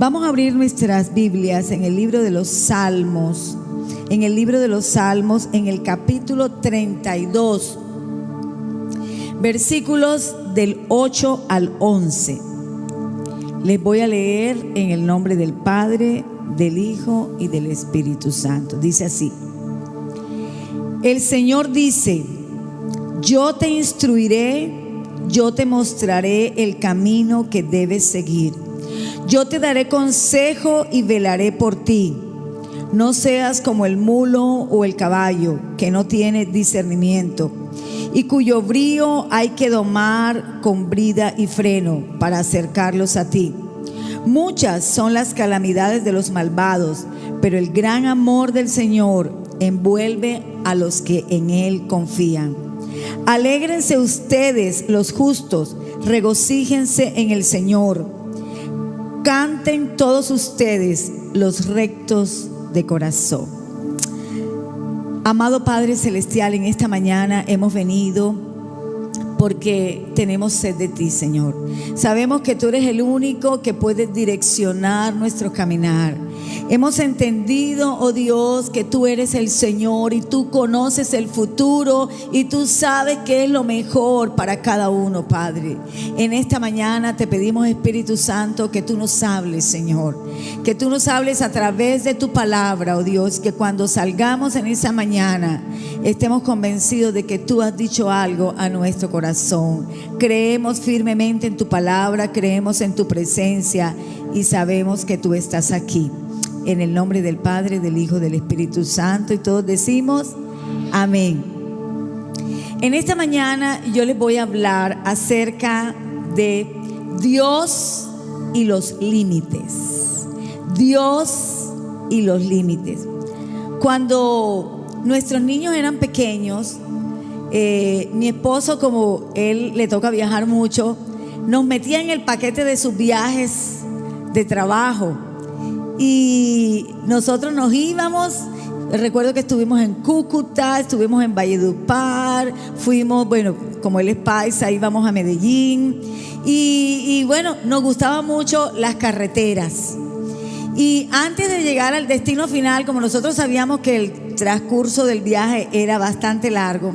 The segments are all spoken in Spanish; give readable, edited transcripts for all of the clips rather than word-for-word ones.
Vamos a abrir nuestras Biblias en el libro de los Salmos. En el libro de los Salmos, en el capítulo 32, versículos del 8 al 11. Les voy a leer en el nombre del Padre, del Hijo y del Espíritu Santo. Dice así: el Señor dice: yo te instruiré, yo te mostraré el camino que debes seguir. Yo te daré consejo y velaré por ti. No seas como el mulo o el caballo, que no tiene discernimiento y cuyo brío hay que domar con brida y freno para acercarlos a ti. Muchas son las calamidades de los malvados, pero el gran amor del Señor envuelve a los que en Él confían. Alégrense ustedes los justos, regocíjense en el Señor. Canten todos ustedes los rectos de corazón. Amado Padre Celestial, en esta mañana hemos venido porque tenemos sed de ti, Señor. Sabemos que tú eres el único que puede direccionar nuestro caminar. Hemos entendido, oh Dios, que tú eres el Señor y tú conoces el futuro y tú sabes qué es lo mejor para cada uno, Padre. En esta mañana te pedimos, Espíritu Santo, que tú nos hables, Señor. Que tú nos hables a través de tu palabra, oh Dios, que cuando salgamos en esa mañana estemos convencidos de que tú has dicho algo a nuestro corazón. Creemos firmemente en tu palabra, creemos en tu presencia y sabemos que tú estás aquí. En el nombre del Padre, del Hijo, del Espíritu Santo, y todos decimos amén. En esta mañana yo les voy a hablar acerca de Dios y los límites. Dios y los límites. Cuando nuestros niños eran pequeños, mi esposo, como él le toca viajar mucho, nos metía en el paquete de sus viajes de trabajo. Y nosotros nos íbamos. Recuerdo que estuvimos en Cúcuta, estuvimos en Valledupar, fuimos, bueno, como él es paisa, íbamos a Medellín. Y bueno, nos gustaban mucho las carreteras. Y antes de llegar al destino final, como nosotros sabíamos que el transcurso del viaje era bastante largo,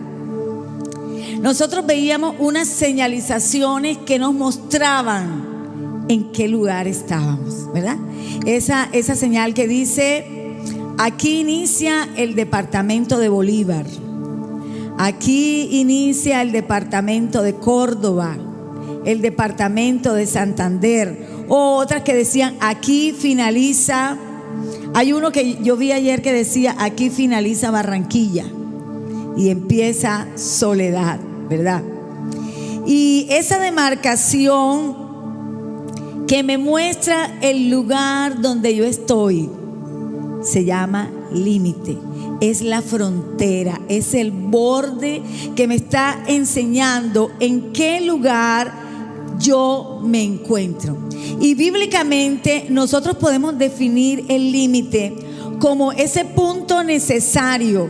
nosotros veíamos unas señalizaciones que nos mostraban en qué lugar estábamos, ¿verdad? Esa señal que dice: aquí inicia el departamento de Bolívar, aquí inicia el departamento de Córdoba, el departamento de Santander, o otras que decían: aquí finaliza. Hay uno que yo vi ayer que decía: aquí finaliza Barranquilla y empieza Soledad, ¿verdad? Y esa demarcación que me muestra el lugar donde yo estoy se llama límite. Es la frontera, es el borde que me está enseñando en qué lugar yo me encuentro. Y bíblicamente nosotros podemos definir el límite como ese punto necesario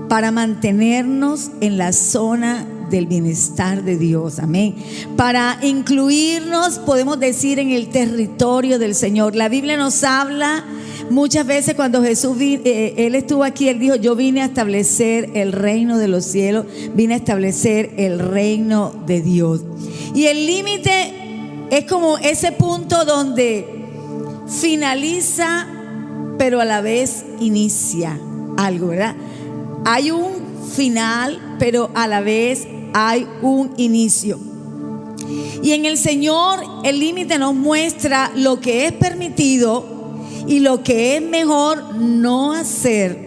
para mantenernos en la zona del bienestar de Dios, amén. Para incluirnos, podemos decir, en el territorio del Señor. La Biblia nos habla muchas veces. Cuando Jesús Él estuvo aquí, Él dijo: yo vine a establecer el reino de los cielos, vine a establecer el reino de Dios. Y el límite es como ese punto donde finaliza, pero a la vez inicia algo, ¿verdad? Hay un final, pero a la vez hay un inicio. Y en el Señor el límite nos muestra lo que es permitido y lo que es mejor no hacer,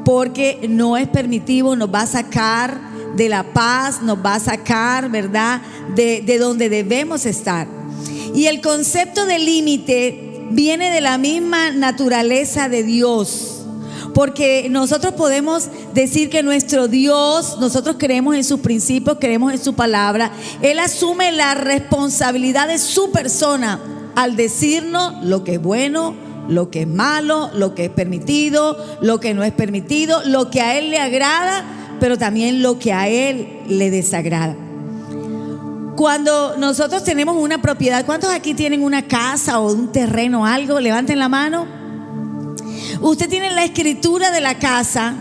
porque no es permitido, nos va a sacar de la paz, nos va a sacar, ¿verdad?, de donde debemos estar. Y el concepto de límite viene de la misma naturaleza de Dios. Porque nosotros podemos decir que nuestro Dios, nosotros creemos en sus principios, creemos en su palabra. Él asume la responsabilidad de su persona al decirnos lo que es bueno, lo que es malo, lo que es permitido, lo que no es permitido, lo que a Él le agrada, pero también lo que a Él le desagrada. Cuando nosotros tenemos una propiedad, ¿cuántos aquí tienen una casa o un terreno o algo? Levanten la mano. Usted tiene la escritura de la casa.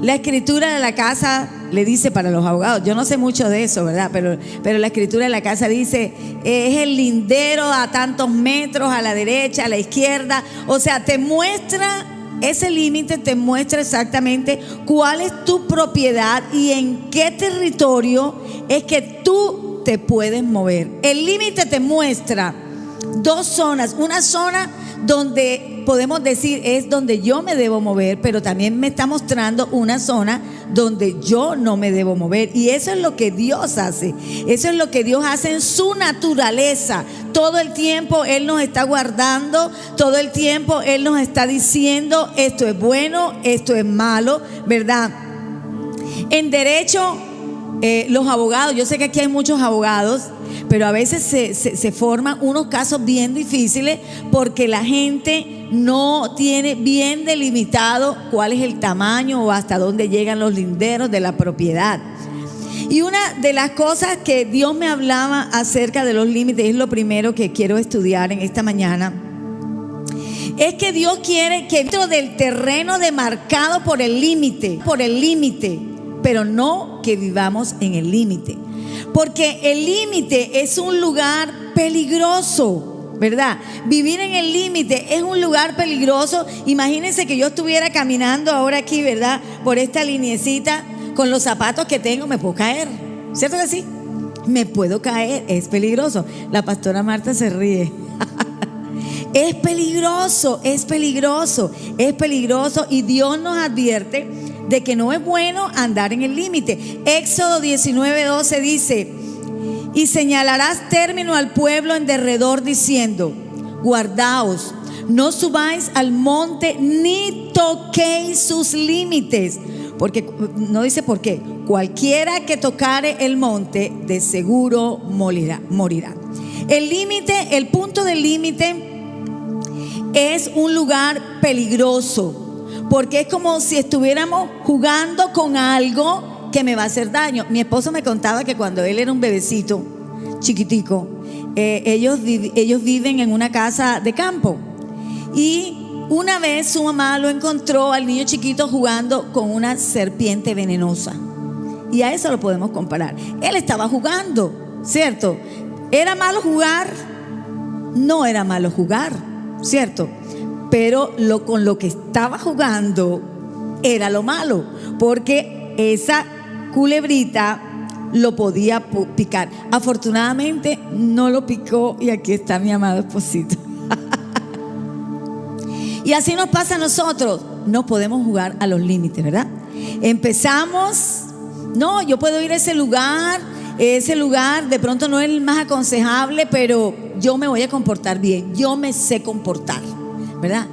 La escritura de la casa le dice para los abogados, yo no sé mucho de eso, ¿verdad? Pero la escritura de la casa dice, es el lindero a tantos metros, a la derecha, a la izquierda. O sea, te muestra ese límite, te muestra exactamente cuál es tu propiedad y en qué territorio es que tú te puedes mover. El límite te muestra dos zonas. Una zona donde podemos decir es donde yo me debo mover, pero también me está mostrando una zona donde yo no me debo mover. Y eso es lo que Dios hace. Eso es lo que Dios hace en su naturaleza. Todo el tiempo Él nos está guardando. Todo el tiempo Él nos está diciendo esto es bueno, esto es malo, ¿verdad? En derecho, los abogados, yo sé que aquí hay muchos abogados, pero a veces se forman unos casos bien difíciles porque la gente no tiene bien delimitado cuál es el tamaño o hasta dónde llegan los linderos de la propiedad. Y una de las cosas que Dios me hablaba acerca de los límites, es lo primero que quiero estudiar en esta mañana, es que Dios quiere que dentro del terreno demarcado por el límite, pero no que vivamos en el límite. Porque el límite es un lugar peligroso, ¿verdad? Vivir en el límite es un lugar peligroso. Imagínense que yo estuviera caminando ahora aquí, ¿verdad? Por esta lineecita, con los zapatos que tengo, me puedo caer. ¿Cierto que sí? Me puedo caer, es peligroso. La pastora Marta se ríe. Es peligroso, es peligroso, es peligroso. Y Dios nos advierte de que no es bueno andar en el límite. Éxodo 19:12 dice: y señalarás término al pueblo en derredor diciendo, guardaos, no subáis al monte ni toquéis sus límites. Porque no dice por qué. Cualquiera que tocare el monte de seguro morirá. El límite, el punto del límite es un lugar peligroso. Porque es como si estuviéramos jugando con algo que me va a hacer daño. Mi esposo me contaba que cuando él era un bebecito chiquitico, ellos viven en una casa de campo. Y una vez su mamá lo encontró al niño chiquito jugando con una serpiente venenosa. Y a eso lo podemos comparar. Él estaba jugando, ¿cierto? ¿Era malo jugar? No era malo jugar, ¿cierto? Pero con lo que estaba jugando era lo malo, porque esa culebrita lo podía picar. Afortunadamente no lo picó y aquí está mi amado esposito. Y así nos pasa a nosotros. No podemos jugar a los límites, ¿verdad? Empezamos, no, yo puedo ir a ese lugar de pronto no es el más aconsejable, pero yo me voy a comportar bien, yo me sé comportar, ¿verdad?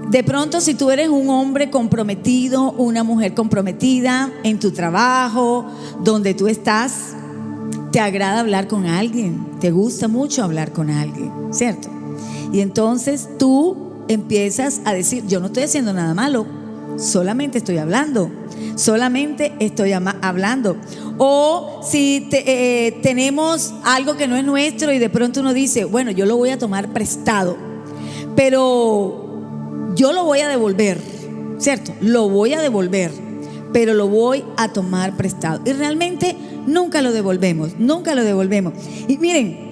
De pronto, si tú eres un hombre comprometido, una mujer comprometida en tu trabajo, donde tú estás, te agrada hablar con alguien, te gusta mucho hablar con alguien, ¿cierto? Y entonces tú empiezas a decir, yo no estoy haciendo nada malo, solamente estoy hablando, O si tenemos algo que no es nuestro y de pronto uno dice, bueno, yo lo voy a tomar prestado, pero yo lo voy a devolver, ¿cierto? Lo voy a devolver, pero lo voy a tomar prestado. Y realmente nunca lo devolvemos. Y miren,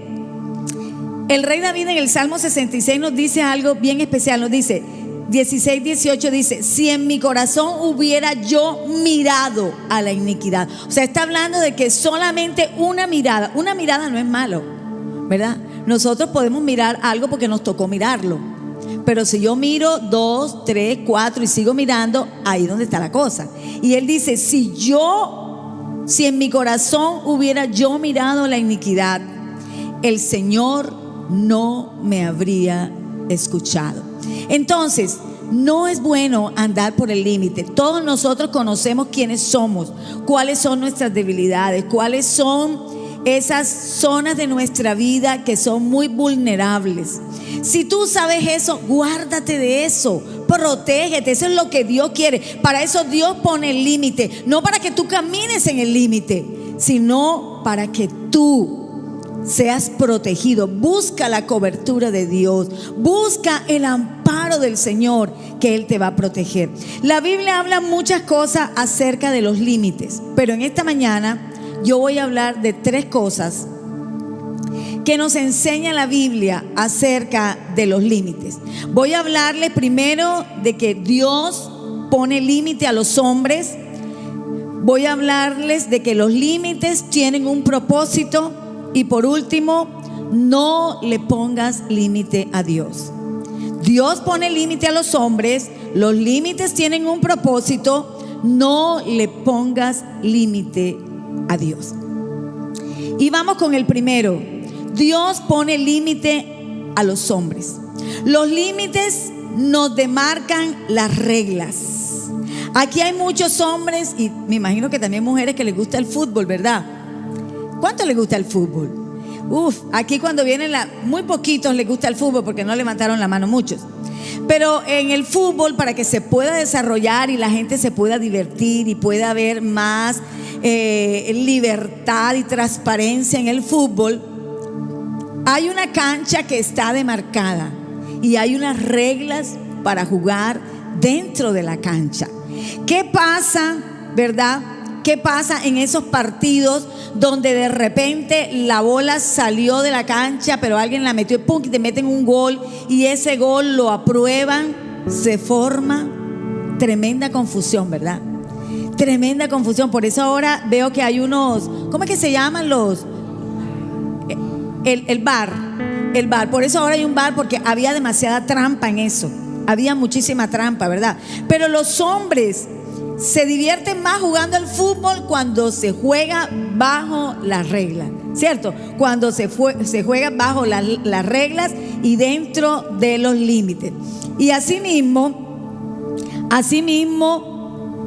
el rey David en el Salmo 66 nos dice algo bien especial. Nos dice, 16:18 dice, si en mi corazón hubiera yo mirado a la iniquidad. O sea, está hablando de que solamente una mirada no es malo, ¿verdad? Nosotros podemos mirar algo porque nos tocó mirarlo. Pero si yo miro 2, 3, 4 y sigo mirando, ahí es donde está la cosa. Y él dice, si en mi corazón hubiera yo mirado la iniquidad, el Señor no me habría escuchado. Entonces, no es bueno andar por el límite. Todos nosotros conocemos quiénes somos, cuáles son nuestras debilidades, cuáles son esas zonas de nuestra vida que son muy vulnerables. Si tú sabes eso, guárdate de eso, protégete. Eso es lo que Dios quiere. Para eso Dios pone el límite, no para que tú camines en el límite, sino para que tú seas protegido. Busca la cobertura de Dios, busca el amparo del Señor, que Él te va a proteger. La Biblia habla muchas cosas acerca de los límites, pero en esta mañana yo voy a hablar de 3 cosas que nos enseña la Biblia acerca de los límites. Voy a hablarles primero de que Dios pone límite a los hombres. Voy a hablarles de que los límites tienen un propósito. Y por último, no le pongas límite a Dios. Dios pone límite a los hombres. Los límites tienen un propósito. No le pongas límite a Dios. Y vamos con el primero. Dios pone límite a los hombres. Los límites nos demarcan las reglas. Aquí hay muchos hombres y me imagino que también mujeres que les gusta el fútbol, ¿verdad? ¿Cuánto les gusta el fútbol? Aquí cuando vienen muy poquitos les gusta el fútbol porque no levantaron la mano muchos. Pero en el fútbol, para que se pueda desarrollar y la gente se pueda divertir y pueda haber más libertad y transparencia en el fútbol, hay una cancha que está demarcada y hay unas reglas para jugar dentro de la cancha. ¿Qué pasa, verdad? ¿Qué pasa en esos partidos donde de repente la bola salió de la cancha, pero alguien la metió y ¡pum! Y te meten un gol y ese gol lo aprueban? Se forma tremenda confusión, ¿verdad? Tremenda confusión. Por eso ahora veo que hay unos, ¿cómo es que se llaman los? El VAR. Por eso ahora hay un VAR, porque había demasiada trampa en eso. Había muchísima trampa, ¿verdad? Pero los hombres se divierten más jugando al fútbol cuando se juega bajo las reglas, ¿cierto? Cuando se juega bajo las reglas y dentro de los límites. Y asimismo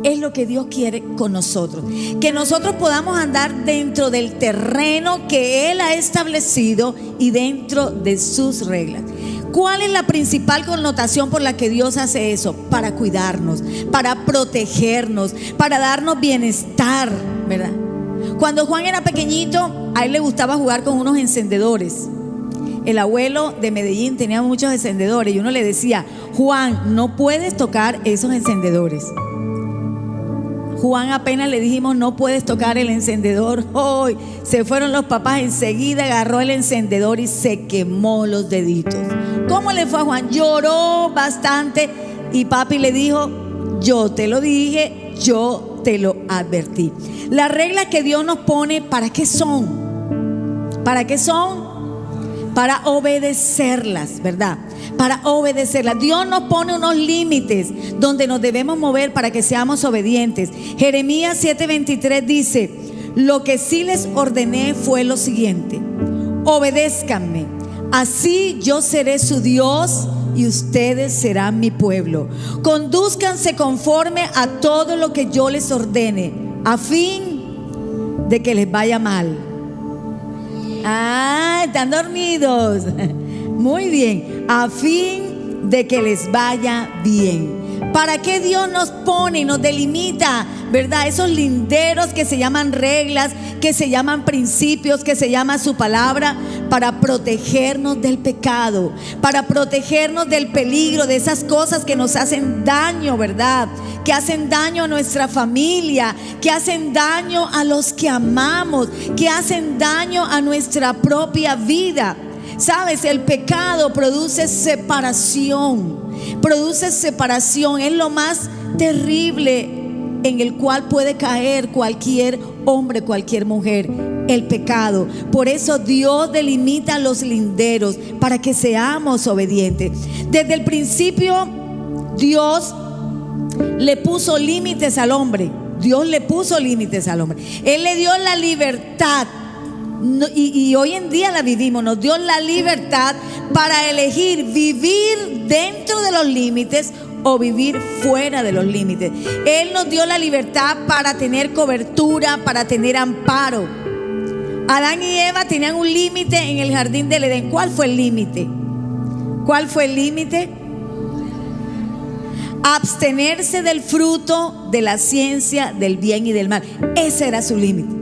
es lo que Dios quiere con nosotros, que nosotros podamos andar dentro del terreno que Él ha establecido y dentro de sus reglas. ¿Cuál es la principal connotación por la que Dios hace eso? Para cuidarnos, para protegernos, para darnos bienestar, ¿verdad? Cuando Juan era pequeñito, a él le gustaba jugar con unos encendedores. El abuelo de Medellín tenía muchos encendedores y uno le decía: Juan, no puedes tocar esos encendedores. Juan apenas le dijimos: no puedes tocar el encendedor. Hoy se fueron los papás, enseguida agarró el encendedor y se quemó los deditos. ¿Cómo le fue a Juan? Lloró bastante y papi le dijo: yo te lo dije, yo te lo advertí. Las reglas que Dios nos pone, ¿para qué son? ¿Para qué son? Para obedecerlas, ¿verdad? Para obedecerlas. Dios nos pone unos límites donde nos debemos mover para que seamos obedientes. Jeremías 7:23 dice: lo que sí les ordené fue lo siguiente: obedézcanme, así yo seré su Dios y ustedes serán mi pueblo. Condúzcanse conforme a todo lo que yo les ordene, a fin de que les vaya mal. Están dormidos. Muy bien. A fin de que les vaya bien. ¿Para qué Dios nos pone y nos delimita, verdad? Esos linderos que se llaman reglas, que se llaman principios, que se llama su palabra, para protegernos del pecado, para protegernos del peligro, de esas cosas que nos hacen daño, ¿verdad? Que hacen daño a nuestra familia, que hacen daño a los que amamos, que hacen daño a nuestra propia vida. Sabes, el pecado produce separación, es lo más terrible en el cual puede caer cualquier hombre, cualquier mujer, el pecado. Por eso Dios delimita los linderos para que seamos obedientes. Desde el principio Dios le puso límites al hombre. Él le dio la libertad. Y hoy en día la vivimos. Nos dio la libertad para elegir vivir dentro de los límites o vivir fuera de los límites. Él nos dio la libertad para tener cobertura, para tener amparo. Adán y Eva tenían un límite en el jardín del Edén. ¿Cuál fue el límite? Abstenerse del fruto de la ciencia del bien y del mal. Ese era su límite.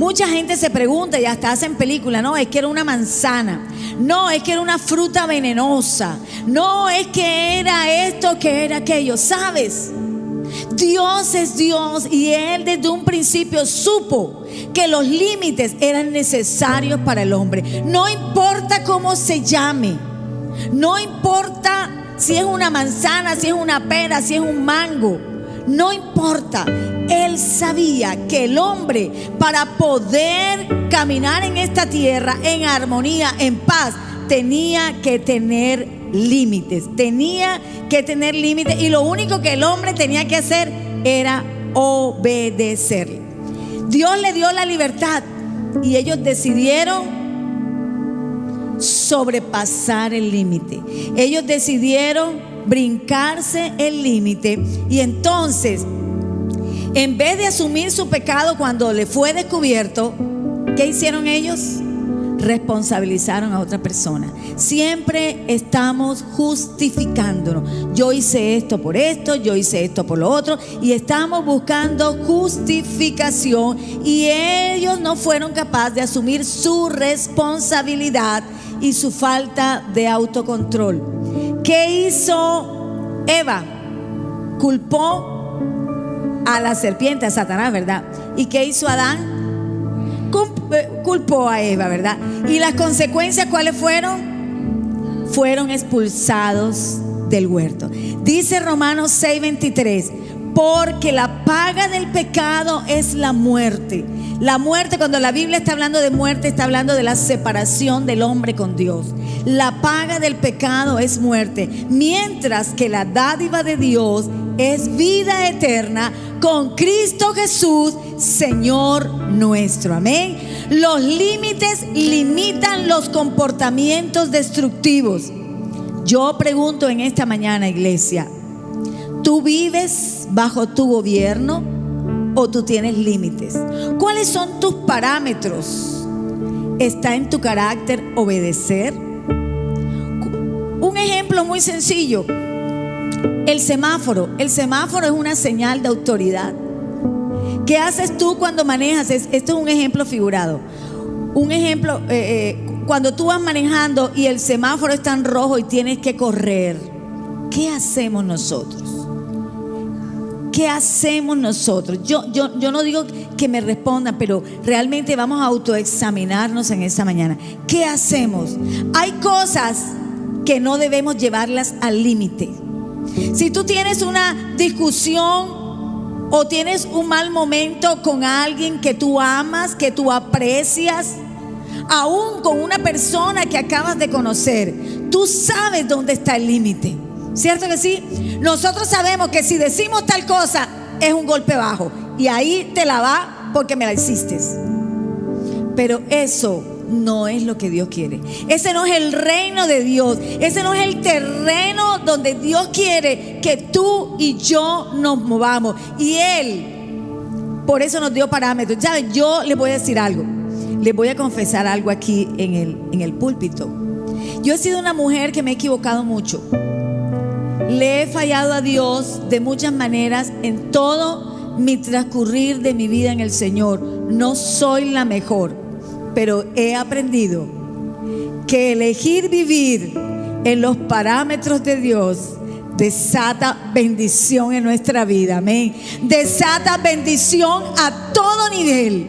Mucha gente se pregunta y hasta hacen películas, no, es que era una manzana, no, es que era una fruta venenosa, no, es que era esto, que era aquello. ¿Sabes? Dios es Dios y Él desde un principio supo que los límites eran necesarios para el hombre. No importa cómo se llame, no importa si es una manzana, si es una pera, si es un mango, no importa. Él sabía que el hombre, para poder caminar en esta tierra en armonía, en paz, tenía que tener límites. Y lo único que el hombre tenía que hacer era obedecerle. Dios le dio la libertad y ellos decidieron sobrepasar el límite. Ellos decidieron brincarse el límite y entonces, en vez de asumir su pecado cuando le fue descubierto, ¿qué hicieron ellos? Responsabilizaron a otra persona. Siempre estamos justificándonos. Yo hice esto por esto, yo hice esto por lo otro, y estamos buscando justificación, y ellos no fueron capaces de asumir su responsabilidad y su falta de autocontrol. ¿Qué hizo Eva? Culpó a la serpiente, a Satanás, ¿verdad? ¿Y qué hizo Adán? Culpó a Eva, ¿verdad? ¿Y las consecuencias cuáles fueron? Fueron expulsados del huerto. Dice Romanos 6:23, porque la paga del pecado es la muerte. La muerte, cuando la Biblia está hablando de muerte, está hablando de la separación del hombre con Dios. La paga del pecado es muerte, mientras que la dádiva de Dios es vida eterna con Cristo Jesús, Señor nuestro. Amén. Los límites limitan los comportamientos destructivos. Yo pregunto en esta mañana, iglesia, ¿tú vives bajo tu gobierno o tú tienes límites? ¿Cuáles son tus parámetros? ¿Está en tu carácter obedecer? Un ejemplo muy sencillo: el semáforo. El semáforo es una señal de autoridad. ¿Qué haces tú cuando manejas? Esto es un ejemplo figurado. Un ejemplo, cuando tú vas manejando y el semáforo está en rojo y tienes que correr, ¿qué hacemos nosotros? ¿Qué hacemos nosotros? Yo no digo que me respondan, pero realmente vamos a autoexaminarnos en esta mañana. ¿Qué hacemos? Hay cosas que no debemos llevarlas al límite. Si tú tienes una discusión o tienes un mal momento con alguien que tú amas, que tú aprecias, aún con una persona que acabas de conocer, tú sabes dónde está el límite. ¿Cierto que sí? Nosotros sabemos que si decimos tal cosa es un golpe bajo y ahí te la va porque me la hiciste. Pero eso no es lo que Dios quiere. Ese no es el reino de Dios. Ese no es el terreno donde Dios quiere que tú y yo nos movamos. Y Él, por eso nos dio parámetros. ¿Saben? Yo les voy a decir algo. Les voy a confesar algo aquí en el púlpito. Yo he sido una mujer que me he equivocado mucho. Le he fallado a Dios de muchas maneras en todo mi transcurrir de mi vida en el Señor. No soy la mejor, pero he aprendido que elegir vivir en los parámetros de Dios desata bendición en nuestra vida. Amén. Desata bendición a todo nivel.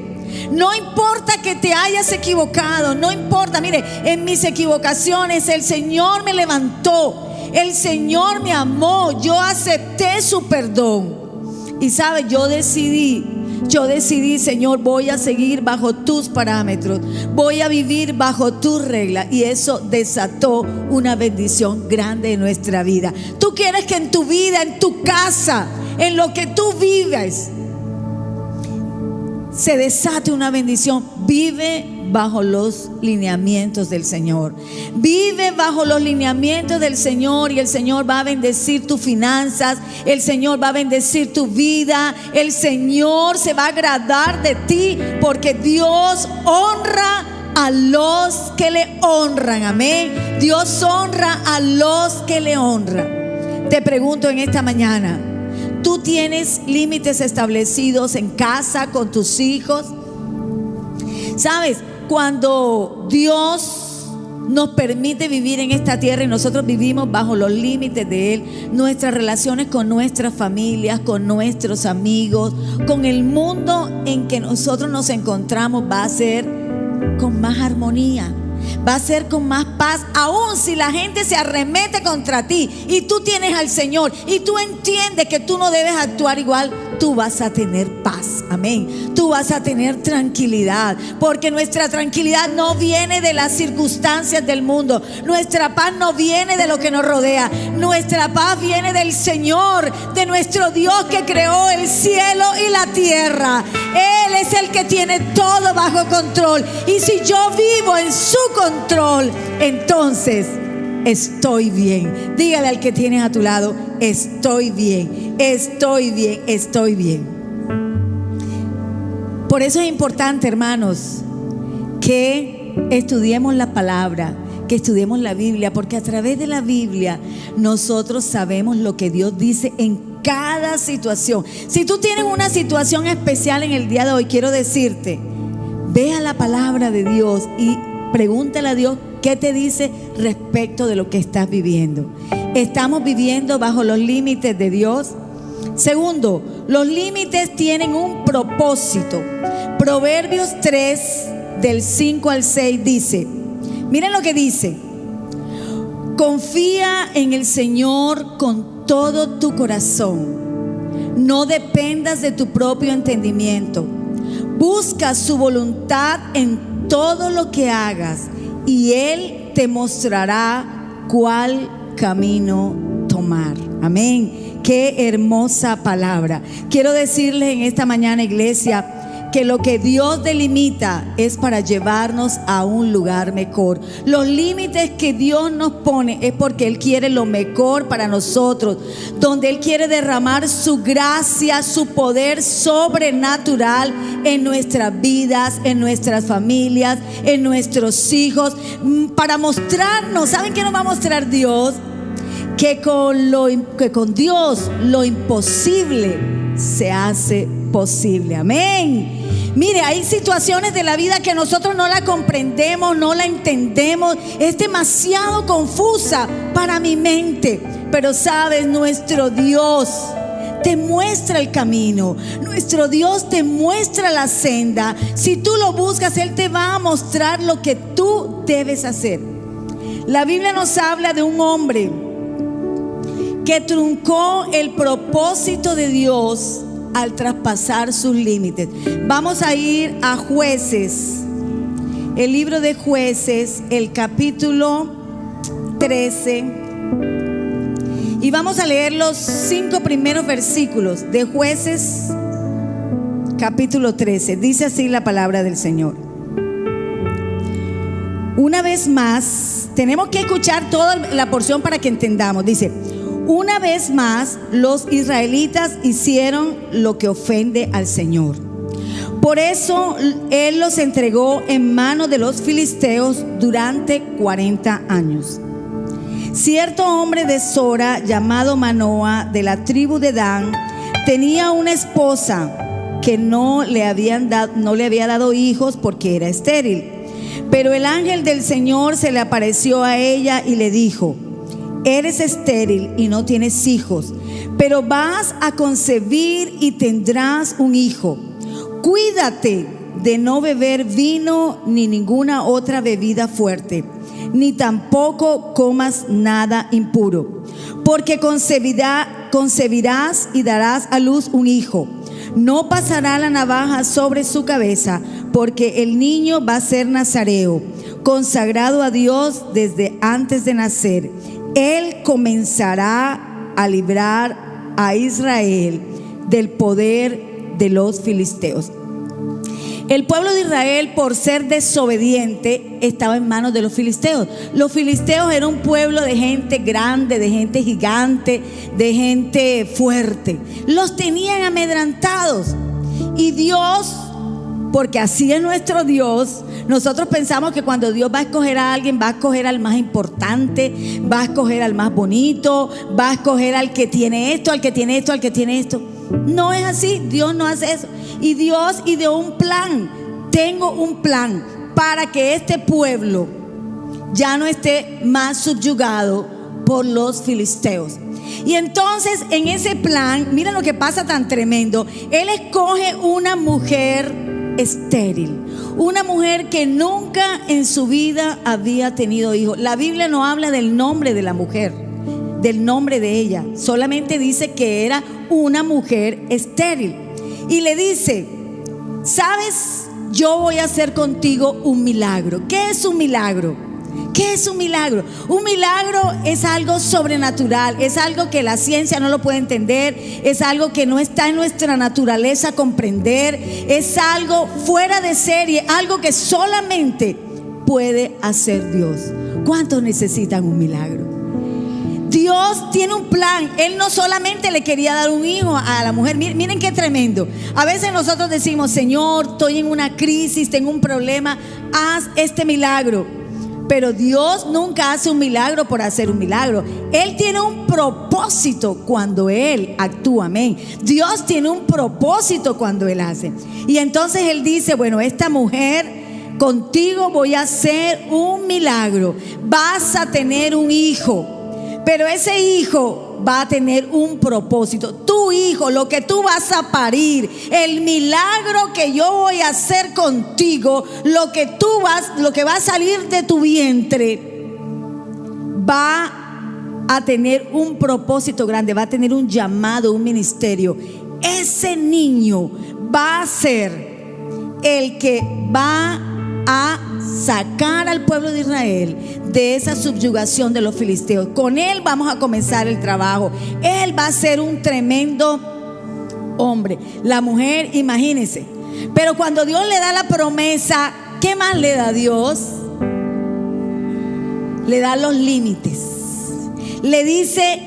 No importa que te hayas equivocado, no importa. Mire, en mis equivocaciones el Señor me levantó, el Señor me amó, yo acepté su perdón. Y sabe, yo decidí, Señor, voy a seguir bajo tus parámetros, voy a vivir bajo tus reglas, y eso desató una bendición grande en nuestra vida. Tú quieres que en tu vida, en tu casa, en lo que tú vives, se desate una bendición. Vive bajo los lineamientos del Señor. Vive bajo los lineamientos del Señor y el Señor va a bendecir tus finanzas, el Señor va a bendecir tu vida, el Señor se va a agradar de ti, porque Dios honra a los que le honran. Amén. Dios honra a los que le honran. Te pregunto en esta mañana, ¿tú tienes límites establecidos en casa con tus hijos? ¿Sabes? Cuando Dios nos permite vivir en esta tierra y nosotros vivimos bajo los límites de Él, nuestras relaciones con nuestras familias, con nuestros amigos, con el mundo en que nosotros nos encontramos, va a ser con más armonía, va a ser con más paz. Aún si la gente se arremete contra ti y tú tienes al Señor y tú entiendes que tú no debes actuar igual, tú vas a tener paz, amén. Tú vas a tener tranquilidad, porque nuestra tranquilidad no viene de las circunstancias del mundo. Nuestra paz no viene de lo que nos rodea. Nuestra paz viene del Señor, de nuestro Dios que creó el cielo y la tierra. Él es el que tiene todo bajo control. Y si yo vivo en su control, entonces estoy bien. Dígale al que tienes a tu lado: estoy bien, estoy bien, estoy bien. Por eso es importante, hermanos, que estudiemos la palabra, que estudiemos la Biblia, porque a través de la Biblia nosotros sabemos lo que Dios dice en cada situación. Si tú tienes una situación especial en el día de hoy, quiero decirte, ve a la palabra de Dios y pregúntale a Dios qué te dice respecto de lo que estás viviendo. ¿Estamos viviendo bajo los límites de Dios? Segundo, los límites tienen un propósito. Proverbios 3, del 5 al 6 dice, miren lo que dice: confía en el Señor con todo tu corazón, no dependas de tu propio entendimiento, busca su voluntad en todo lo que hagas y Él te mostrará cuál camino tomar. Amén. Qué hermosa palabra. Quiero decirles en esta mañana, iglesia, que lo que Dios delimita es para llevarnos a un lugar mejor. Los límites que Dios nos pone es porque Él quiere lo mejor para nosotros, donde Él quiere derramar su gracia, su poder sobrenatural en nuestras vidas, en nuestras familias, en nuestros hijos, para mostrarnos. ¿Saben qué nos va a mostrar Dios? Que con Dios lo imposible se hace posible. Amén. Mire, hay situaciones de la vida que nosotros no la comprendemos, no la entendemos, es demasiado confusa para mi mente. Pero sabes, nuestro Dios te muestra el camino, nuestro Dios te muestra la senda. Si tú lo buscas, Él te va a mostrar lo que tú debes hacer. La Biblia nos habla de un hombre que truncó el propósito de Dios al traspasar sus límites. Vamos a ir a Jueces, el libro de Jueces, el capítulo 13, y vamos a leer los 5 primeros versículos de Jueces capítulo 13. Dice así la palabra del Señor. Una vez más, tenemos que escuchar toda la porción para que entendamos. Dice: una vez más, los israelitas hicieron lo que ofende al Señor. Por eso Él los entregó en manos de los filisteos durante 40 años. Cierto hombre de Sora, llamado Manoa, de la tribu de Dan, tenía una esposa que no le había dado hijos porque era estéril. Pero el ángel del Señor se le apareció a ella y le dijo: eres estéril y no tienes hijos, pero vas a concebir y tendrás un hijo. Cuídate de no beber vino ni ninguna otra bebida fuerte, ni tampoco comas nada impuro, porque concebirás y darás a luz un hijo. No pasará la navaja sobre su cabeza, porque el niño va a ser nazareo, consagrado a Dios desde antes de nacer. Él comenzará a librar a Israel del poder de los filisteos. El pueblo de Israel, por ser desobediente, estaba en manos de los filisteos. Los filisteos eran un pueblo de gente grande, de gente gigante, de gente fuerte. Los tenían amedrentados. Y Dios, porque así es nuestro Dios, nosotros pensamos que cuando Dios va a escoger a alguien, va a escoger al más importante, va a escoger al más bonito, va a escoger al que tiene esto, al que tiene esto, al que tiene esto. No es así, Dios no hace eso. Y Dios ideó un plan tengo un plan para que este pueblo ya no esté más subyugado por los filisteos. Y entonces en ese plan, mira lo que pasa tan tremendo. Él escoge una mujer estéril, una mujer que nunca en su vida había tenido hijos. La Biblia no habla del nombre de la mujer, del nombre de ella, solamente dice que era una mujer estéril. Y le dice: ¿sabes? Yo voy a hacer contigo un milagro. ¿Qué es un milagro? ¿Qué es un milagro? Un milagro es algo sobrenatural, es algo que la ciencia no lo puede entender, es algo que no está en nuestra naturaleza comprender, es algo fuera de serie, algo que solamente puede hacer Dios. ¿Cuántos necesitan un milagro? Dios tiene un plan. Él no solamente le quería dar un hijo a la mujer. Miren qué tremendo. A veces nosotros decimos: Señor, estoy en una crisis, tengo un problema, haz este milagro. Pero Dios nunca hace un milagro por hacer un milagro. Él tiene un propósito cuando Él actúa, amén. Dios tiene un propósito cuando Él hace. Y entonces Él dice: bueno, esta mujer, contigo voy a hacer un milagro. Vas a tener un hijo, pero ese hijo va a tener un propósito. Tu hijo, lo que tú vas a parir, el milagro que yo voy a hacer contigo, lo que va a salir de tu vientre, va a tener un propósito grande, va a tener un llamado, un ministerio. Ese niño va a ser el que va a sacar al pueblo de Israel de esa subyugación de los filisteos. Con él vamos a comenzar el trabajo. Él va a ser un tremendo hombre. La mujer, imagínense. Pero cuando Dios le da la promesa, ¿qué más le da Dios? Le da los límites. Le dice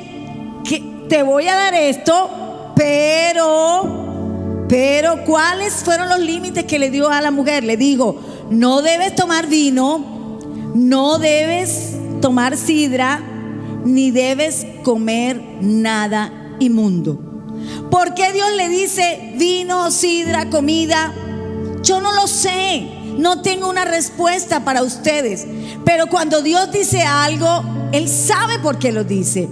que te voy a dar esto, pero ¿cuáles fueron los límites que le dio a la mujer? Le dijo: no debes tomar vino, no debes tomar sidra, ni debes comer nada inmundo. ¿Por qué Dios le dice vino, sidra, comida? Yo no lo sé, no tengo una respuesta para ustedes. Pero cuando Dios dice algo, Él sabe por qué lo dice.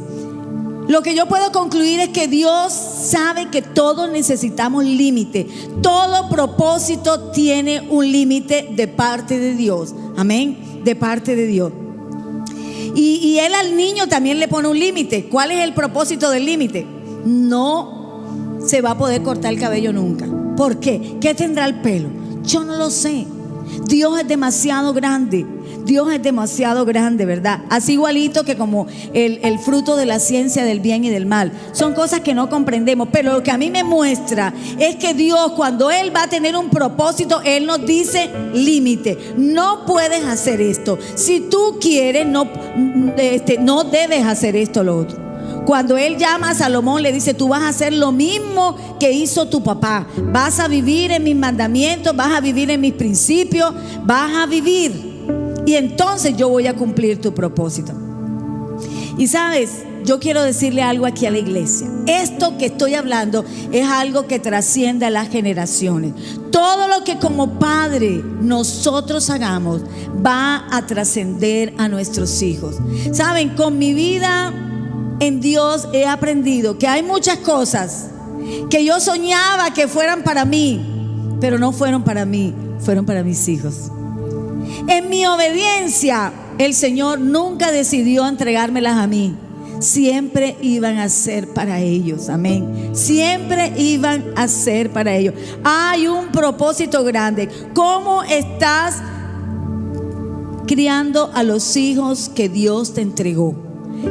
Lo que yo puedo concluir es que Dios sabe que todos necesitamos límite. Todo propósito tiene un límite de parte de Dios. Amén, de parte de Dios. Y Él al niño también le pone un límite. ¿Cuál es el propósito del límite? No se va a poder cortar el cabello nunca. ¿Por qué? ¿Qué tendrá el pelo? Yo no lo sé. Dios es demasiado grande. Dios es demasiado grande, ¿verdad? Así igualito que como el fruto de la ciencia del bien y del mal. Son cosas que no comprendemos, pero lo que a mí me muestra es que Dios, cuando Él va a tener un propósito, Él nos dice límite. No puedes hacer esto. Si tú quieres, no debes hacer esto o lo otro. Cuando Él llama a Salomón, le dice: tú vas a hacer lo mismo que hizo tu papá. Vas a vivir en mis mandamientos, vas a vivir en mis principios, vas a vivir. Y entonces yo voy a cumplir tu propósito. Y sabes, yo quiero decirle algo aquí a la iglesia. Esto que estoy hablando es algo que trasciende a las generaciones. Todo lo que como padre nosotros hagamos va a trascender a nuestros hijos. Saben, con mi vida en Dios he aprendido que hay muchas cosas que yo soñaba que fueran para mí, pero no fueron para mí, fueron para mis hijos. En mi obediencia, el Señor nunca decidió entregármelas a mí. Siempre iban a ser para ellos, amén. Siempre iban a ser para ellos. Hay un propósito grande. ¿Cómo estás criando a los hijos que Dios te entregó?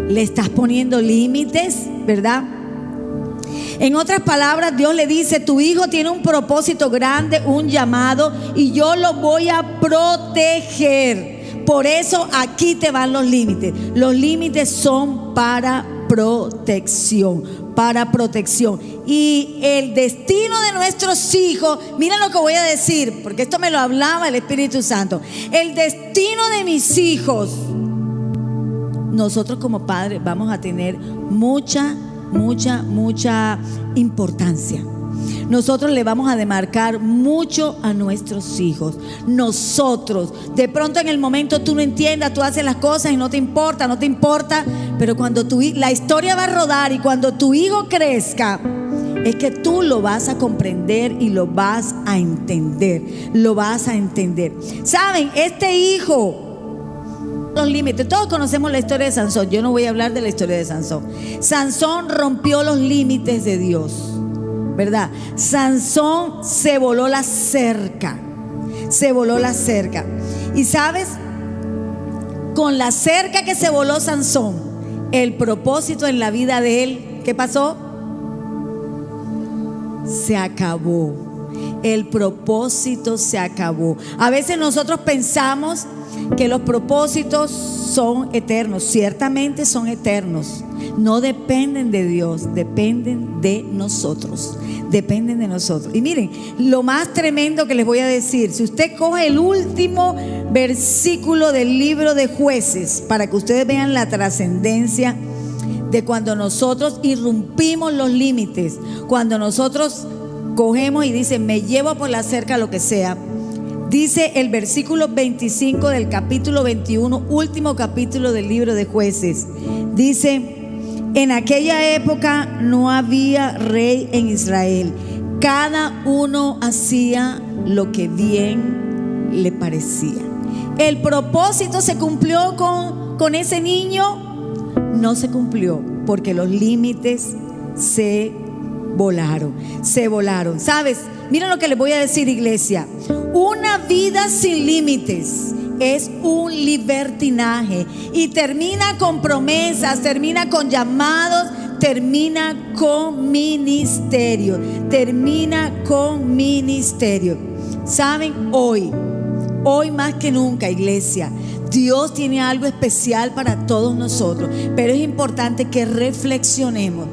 ¿Le estás poniendo límites, verdad? En otras palabras, Dios le dice: tu hijo tiene un propósito grande, un llamado, y yo lo voy a proteger. Por eso aquí te van los límites. Los límites son para protección, para protección. Y el destino de nuestros hijos, mira lo que voy a decir, porque esto me lo hablaba el Espíritu Santo. El destino de mis hijos, nosotros como padres vamos a tener mucha importancia. nosotros le vamos a demarcar mucho a nuestros hijos. Nosotros, de pronto en el momento tú no entiendas, tú haces las cosas y no te importa, pero cuando la historia va a rodar y cuando tu hijo crezca, es que tú lo vas a comprender y lo vas a entender. ¿Saben? Este hijo, los límites, todos conocemos la historia de Sansón. Yo no voy a hablar de la historia de Sansón. Sansón rompió los límites de Dios, ¿verdad? Sansón se voló la cerca. Y sabes, con la cerca que se voló Sansón, el propósito en la vida de él, ¿qué pasó? Se acabó. El propósito se acabó. A veces nosotros pensamos que los propósitos son eternos. Ciertamente son eternos. No dependen de Dios, dependen de nosotros. Y miren, lo más tremendo que les voy a decir, si usted coge el último versículo del libro de Jueces, para que ustedes vean la trascendencia de cuando nosotros irrumpimos los límites, cuando nosotros cogemos y dicen, me llevo por la cerca lo que sea. Dice el versículo 25 del capítulo 21, último capítulo del libro de Jueces. Dice: en aquella época no había rey en Israel. Cada uno hacía lo que bien le parecía. ¿El propósito se cumplió con ese niño? No se cumplió, porque los límites se volaron. ¿Sabes? Mira lo que les voy a decir, iglesia. Una vida sin límites es un libertinaje y termina con promesas, termina con llamados, termina con ministerio. ¿Saben? Hoy más que nunca, iglesia, Dios tiene algo especial para todos nosotros, pero es importante que reflexionemos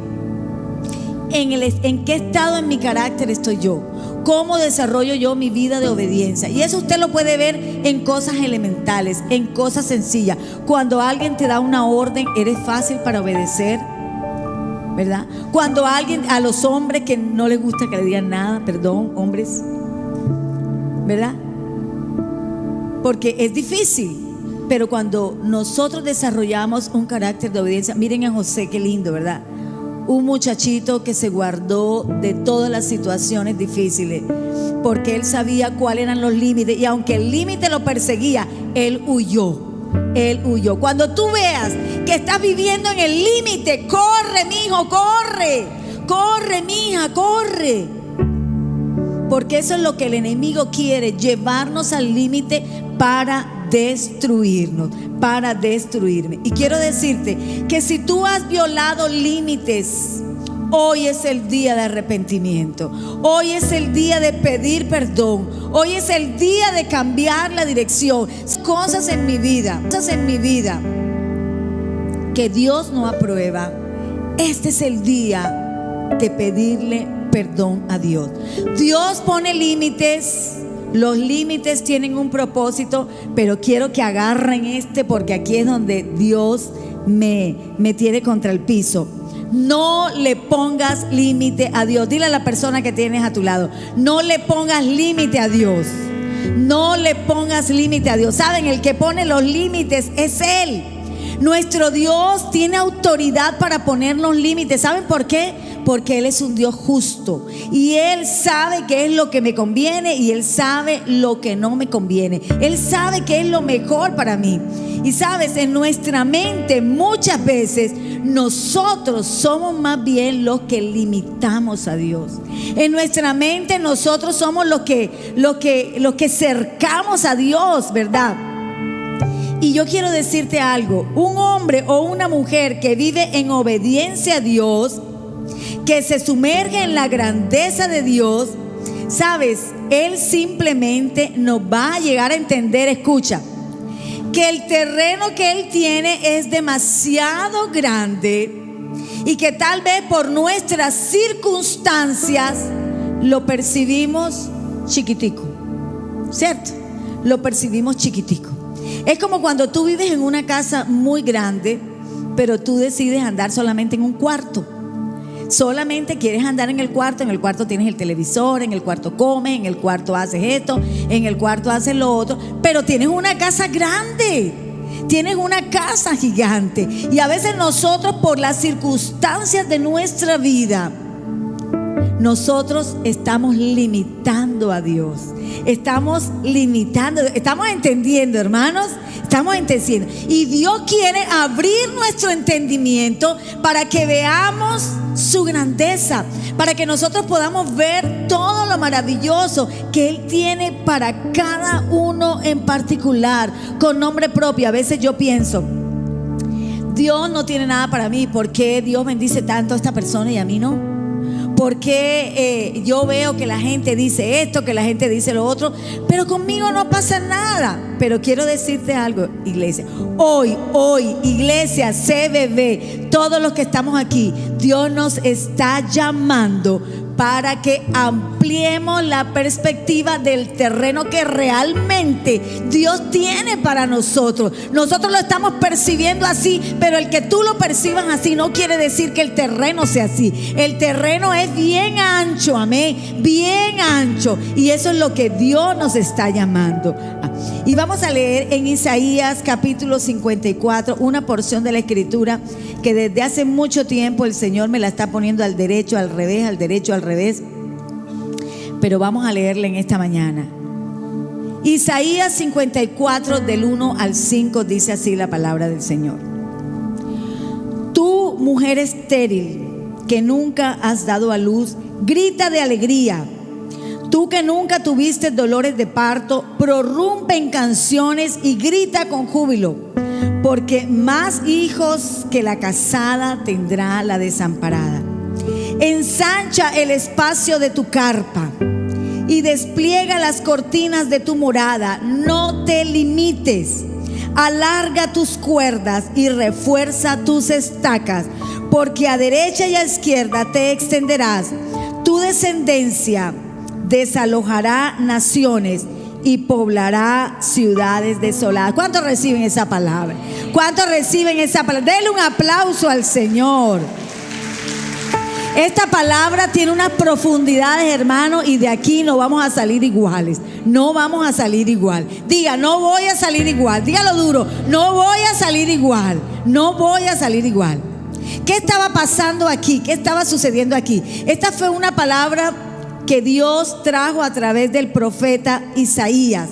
en qué estado en mi carácter estoy yo, cómo desarrollo yo mi vida de obediencia. Y eso usted lo puede ver en cosas elementales, en cosas sencillas. Cuando alguien te da una orden, ¿eres fácil para obedecer? ¿Verdad? Cuando alguien, a los hombres que no les gusta que le digan nada, perdón, hombres, ¿verdad? Porque es difícil. Pero cuando nosotros desarrollamos un carácter de obediencia, miren a José, qué lindo, ¿verdad? Un muchachito que se guardó de todas las situaciones difíciles, porque él sabía cuáles eran los límites, y aunque el límite lo perseguía, él huyó. Cuando tú veas que estás viviendo en el límite, corre, mijo, corre, mija, corre, porque eso es lo que el enemigo quiere, llevarnos al límite para destruirme. Y quiero decirte que si tú has violado límites, hoy es el día de arrepentimiento, hoy es el día de pedir perdón, hoy es el día de cambiar la dirección. Cosas en mi vida que Dios no aprueba, este es el día de pedirle perdón a Dios. Dios pone límites. Los límites tienen un propósito, pero quiero que agarren porque aquí es donde Dios me tiene contra el piso. No le pongas límite a Dios. Dile a la persona que tienes a tu lado: no le pongas límite a Dios. ¿Saben? El que pone los límites es Él. Nuestro Dios tiene autoridad para ponernos límites. ¿Saben por qué? Porque Él es un Dios justo y Él sabe qué es lo que me conviene y Él sabe lo que no me conviene. Él sabe qué es lo mejor para mí. Y sabes, en nuestra mente muchas veces nosotros somos más bien los que limitamos a Dios. En nuestra mente nosotros somos los que cercamos a Dios, ¿verdad? Y yo quiero decirte algo: un hombre o una mujer que vive en obediencia a Dios, que se sumerge en la grandeza de Dios, sabes, Él simplemente nos va a llegar a entender, escucha, que el terreno que Él tiene es demasiado grande y que tal vez por nuestras circunstancias lo percibimos chiquitico, ¿cierto? Lo percibimos chiquitico. Es como cuando tú vives en una casa muy grande, pero tú decides andar solamente en un cuarto. Solamente quieres andar en el cuarto tienes el televisor, en el cuarto comes, en el cuarto haces esto, en el cuarto haces lo otro, pero tienes una casa grande, tienes una casa gigante. Y a veces nosotros, por las circunstancias de nuestra vida, nosotros estamos limitando a Dios. Estamos entendiendo, hermanos. Estamos entendiendo. Y Dios quiere abrir nuestro entendimiento para que veamos su grandeza, para que nosotros podamos ver todo lo maravilloso que Él tiene para cada uno en particular, con nombre propio. A veces yo pienso, Dios no tiene nada para mí. ¿Por qué Dios bendice tanto a esta persona y a mí no? ¿Por qué yo veo que la gente dice esto, que la gente dice lo otro, pero conmigo no pasa nada? Pero quiero decirte algo, iglesia. Hoy, iglesia, CBB, todos los que estamos aquí, Dios nos está llamando para que ampliemos la perspectiva del terreno que realmente Dios tiene para nosotros. Nosotros lo estamos percibiendo así, pero el que tú lo percibas así no quiere decir que el terreno sea así. El terreno es bien ancho, amén, bien ancho, y eso es lo que Dios nos está llamando. Y vamos a leer en Isaías capítulo 54 una porción de la escritura que desde hace mucho tiempo el Señor me la está poniendo al derecho, al revés, al derecho, al revés. Pero vamos a leerla en esta mañana. Isaías 54 del 1 al 5 dice así la palabra del Señor. Tú, mujer estéril, que nunca has dado a luz, grita de alegría. Tú que nunca tuviste dolores de parto, prorrumpe en canciones y grita con júbilo, porque más hijos que la casada tendrá la desamparada. Ensancha el espacio de tu carpa y despliega las cortinas de tu morada. No te limites. Alarga tus cuerdas y refuerza tus estacas, porque a derecha y a izquierda te extenderás. Tu descendencia desalojará naciones y poblará ciudades desoladas. ¿Cuántos reciben esa palabra? ¿Cuántos reciben esa palabra? Denle un aplauso al Señor. Esta palabra tiene unas profundidades, hermano, y de aquí no vamos a salir iguales. No vamos a salir igual. Diga, no voy a salir igual. Dígalo duro, no voy a salir igual. No voy a salir igual. ¿Qué estaba pasando aquí? ¿Qué estaba sucediendo aquí? Esta fue una palabra que Dios trajo a través del profeta Isaías,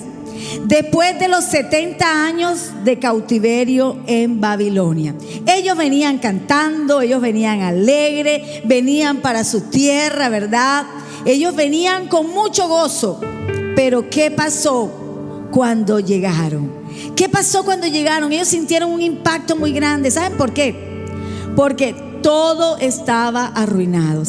después de los 70 años de cautiverio en Babilonia. Ellos venían cantando, ellos venían alegres, venían para su tierra, ¿verdad? Ellos venían con mucho gozo. Pero ¿qué pasó cuando llegaron? ¿Qué pasó cuando llegaron? Ellos sintieron un impacto muy grande. ¿Saben por qué? Porque todo estaba arruinado.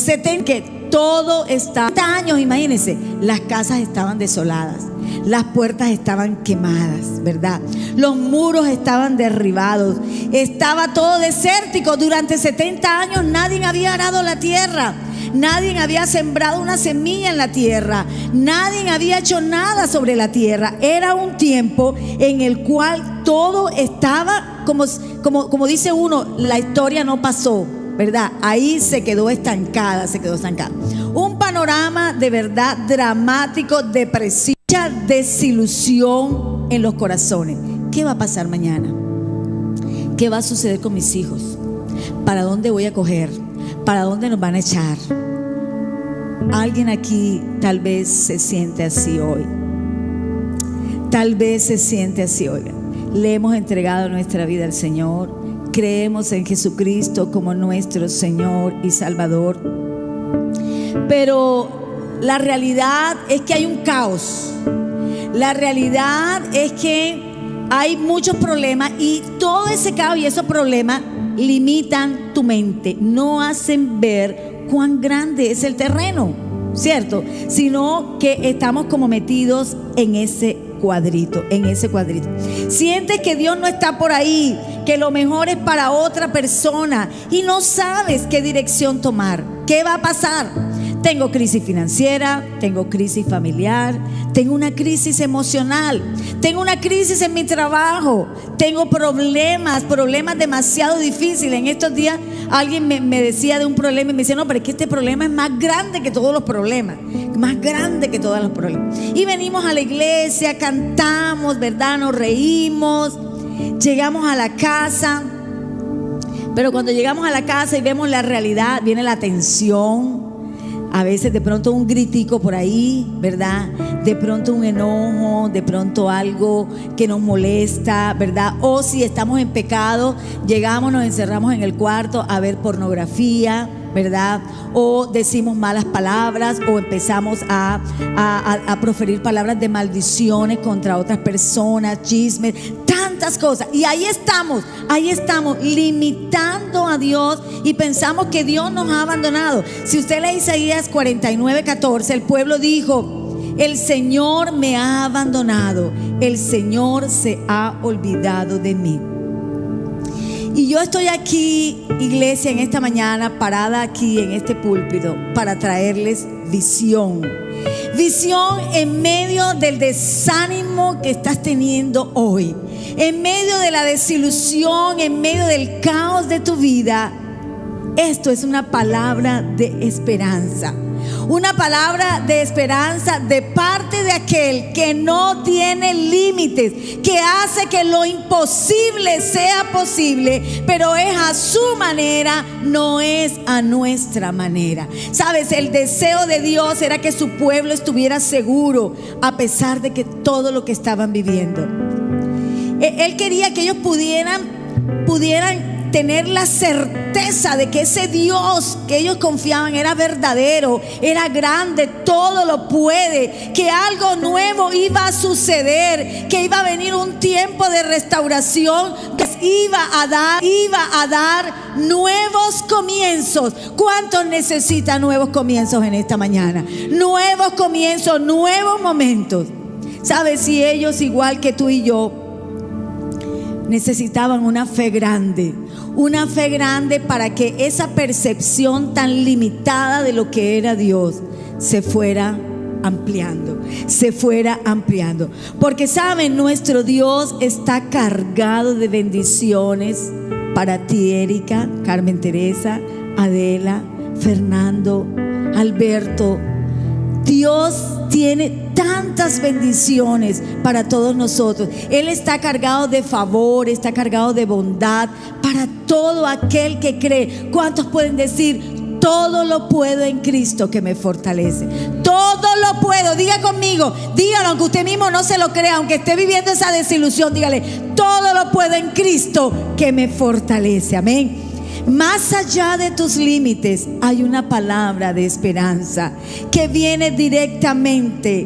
Todo estaba, 70 años, imagínense, las casas estaban desoladas, las puertas estaban quemadas, ¿verdad? Los muros estaban derribados, estaba todo desértico. Durante 70 años nadie había arado la tierra, nadie había sembrado una semilla en la tierra, nadie había hecho nada sobre la tierra. Era un tiempo en el cual todo estaba como dice uno, la historia no pasó, ¿verdad? Ahí se quedó estancada. Un panorama de verdad dramático, depresivo, mucha desilusión en los corazones. ¿Qué va a pasar mañana? ¿Qué va a suceder con mis hijos? ¿Para dónde voy a coger? ¿Para dónde nos van a echar? Alguien aquí tal vez se siente así hoy. Tal vez se siente así hoy. Le hemos entregado nuestra vida al Señor. Creemos en Jesucristo como nuestro Señor y Salvador. Pero la realidad es que hay un caos. La realidad es que hay muchos problemas, y todo ese caos y esos problemas limitan tu mente. No hacen ver cuán grande es el terreno, ¿cierto? Sino que estamos como metidos en ese cuadrito, Sientes que Dios no está por ahí, que lo mejor es para otra persona y no sabes qué dirección tomar. ¿Qué va a pasar? Tengo crisis financiera, tengo crisis familiar, tengo una crisis emocional, tengo una crisis en mi trabajo, tengo problemas demasiado difíciles. En estos días alguien me decía de un problema y me decía, no, pero es que este problema es más grande que todos los problemas, más grande que todos los problemas. Y venimos a la iglesia, cantamos, ¿verdad? Nos reímos, llegamos a la casa, pero cuando llegamos a la casa y vemos la realidad, viene la tensión. A veces de pronto un gritico por ahí, ¿verdad? De pronto un enojo, de pronto algo que nos molesta, ¿verdad? O si estamos en pecado, llegamos, nos encerramos en el cuarto a ver pornografía, ¿verdad? O decimos malas palabras o empezamos a proferir palabras de maldiciones contra otras personas, chismes, tantas cosas. Y ahí estamos limitando a Dios y pensamos que Dios nos ha abandonado. Si usted lee Isaías 49:14, el pueblo dijo: el Señor me ha abandonado, el Señor se ha olvidado de mí. Y yo estoy aquí, iglesia, en esta mañana, parada aquí en este púlpito, para traerles visión. Visión en medio del desánimo que estás teniendo hoy, en medio de la desilusión, en medio del caos de tu vida. Esto es una palabra de esperanza. Una palabra de esperanza de parte de aquel que no tiene límites, que hace que lo imposible sea posible, pero es a su manera, no es a nuestra manera. Sabes, el deseo de Dios era que su pueblo estuviera seguro a pesar de que todo lo que estaban viviendo. Él quería que ellos pudieran tener la certeza de que ese Dios que ellos confiaban era verdadero, era grande, todo lo puede, que algo nuevo iba a suceder, que iba a venir un tiempo de restauración, que iba a dar nuevos comienzos. ¿Cuántos necesitan nuevos comienzos en esta mañana? Nuevos comienzos, nuevos momentos. ¿Sabes? Si ellos, igual que tú y yo, necesitaban una fe grande para que esa percepción tan limitada de lo que era Dios se fuera ampliando. Porque saben, nuestro Dios está cargado de bendiciones para ti, Erika, Carmen Teresa, Adela, Fernando, Alberto. Dios tiene tantas bendiciones para todos nosotros. Él está cargado de favor, está cargado de bondad para todo aquel que cree. ¿Cuántos pueden decir: todo lo puedo en Cristo que me fortalece? Todo lo puedo. Diga conmigo, dígalo, aunque usted mismo no se lo crea, aunque esté viviendo esa desilusión, dígale: todo lo puedo en Cristo que me fortalece. Amén. Más allá de tus límites hay una palabra de esperanza que viene directamente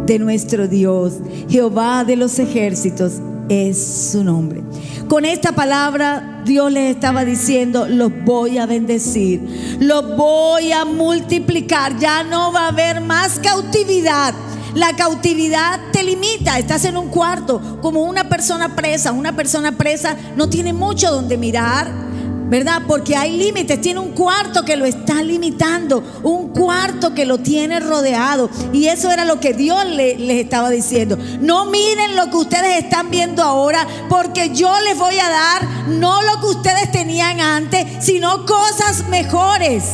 de nuestro Dios. Jehová de los ejércitos es su nombre. Con esta palabra Dios les estaba diciendo: los voy a bendecir, los voy a multiplicar. Ya no va a haber más cautividad. La cautividad te limita. Estás en un cuarto como una persona presa. Una persona presa no tiene mucho donde mirar, ¿verdad? Porque hay límites. Tiene un cuarto que lo está limitando, un cuarto que lo tiene rodeado. Y eso era lo que Dios les estaba diciendo: no miren lo que ustedes están viendo ahora, porque yo les voy a dar no lo que ustedes tenían antes, sino cosas mejores,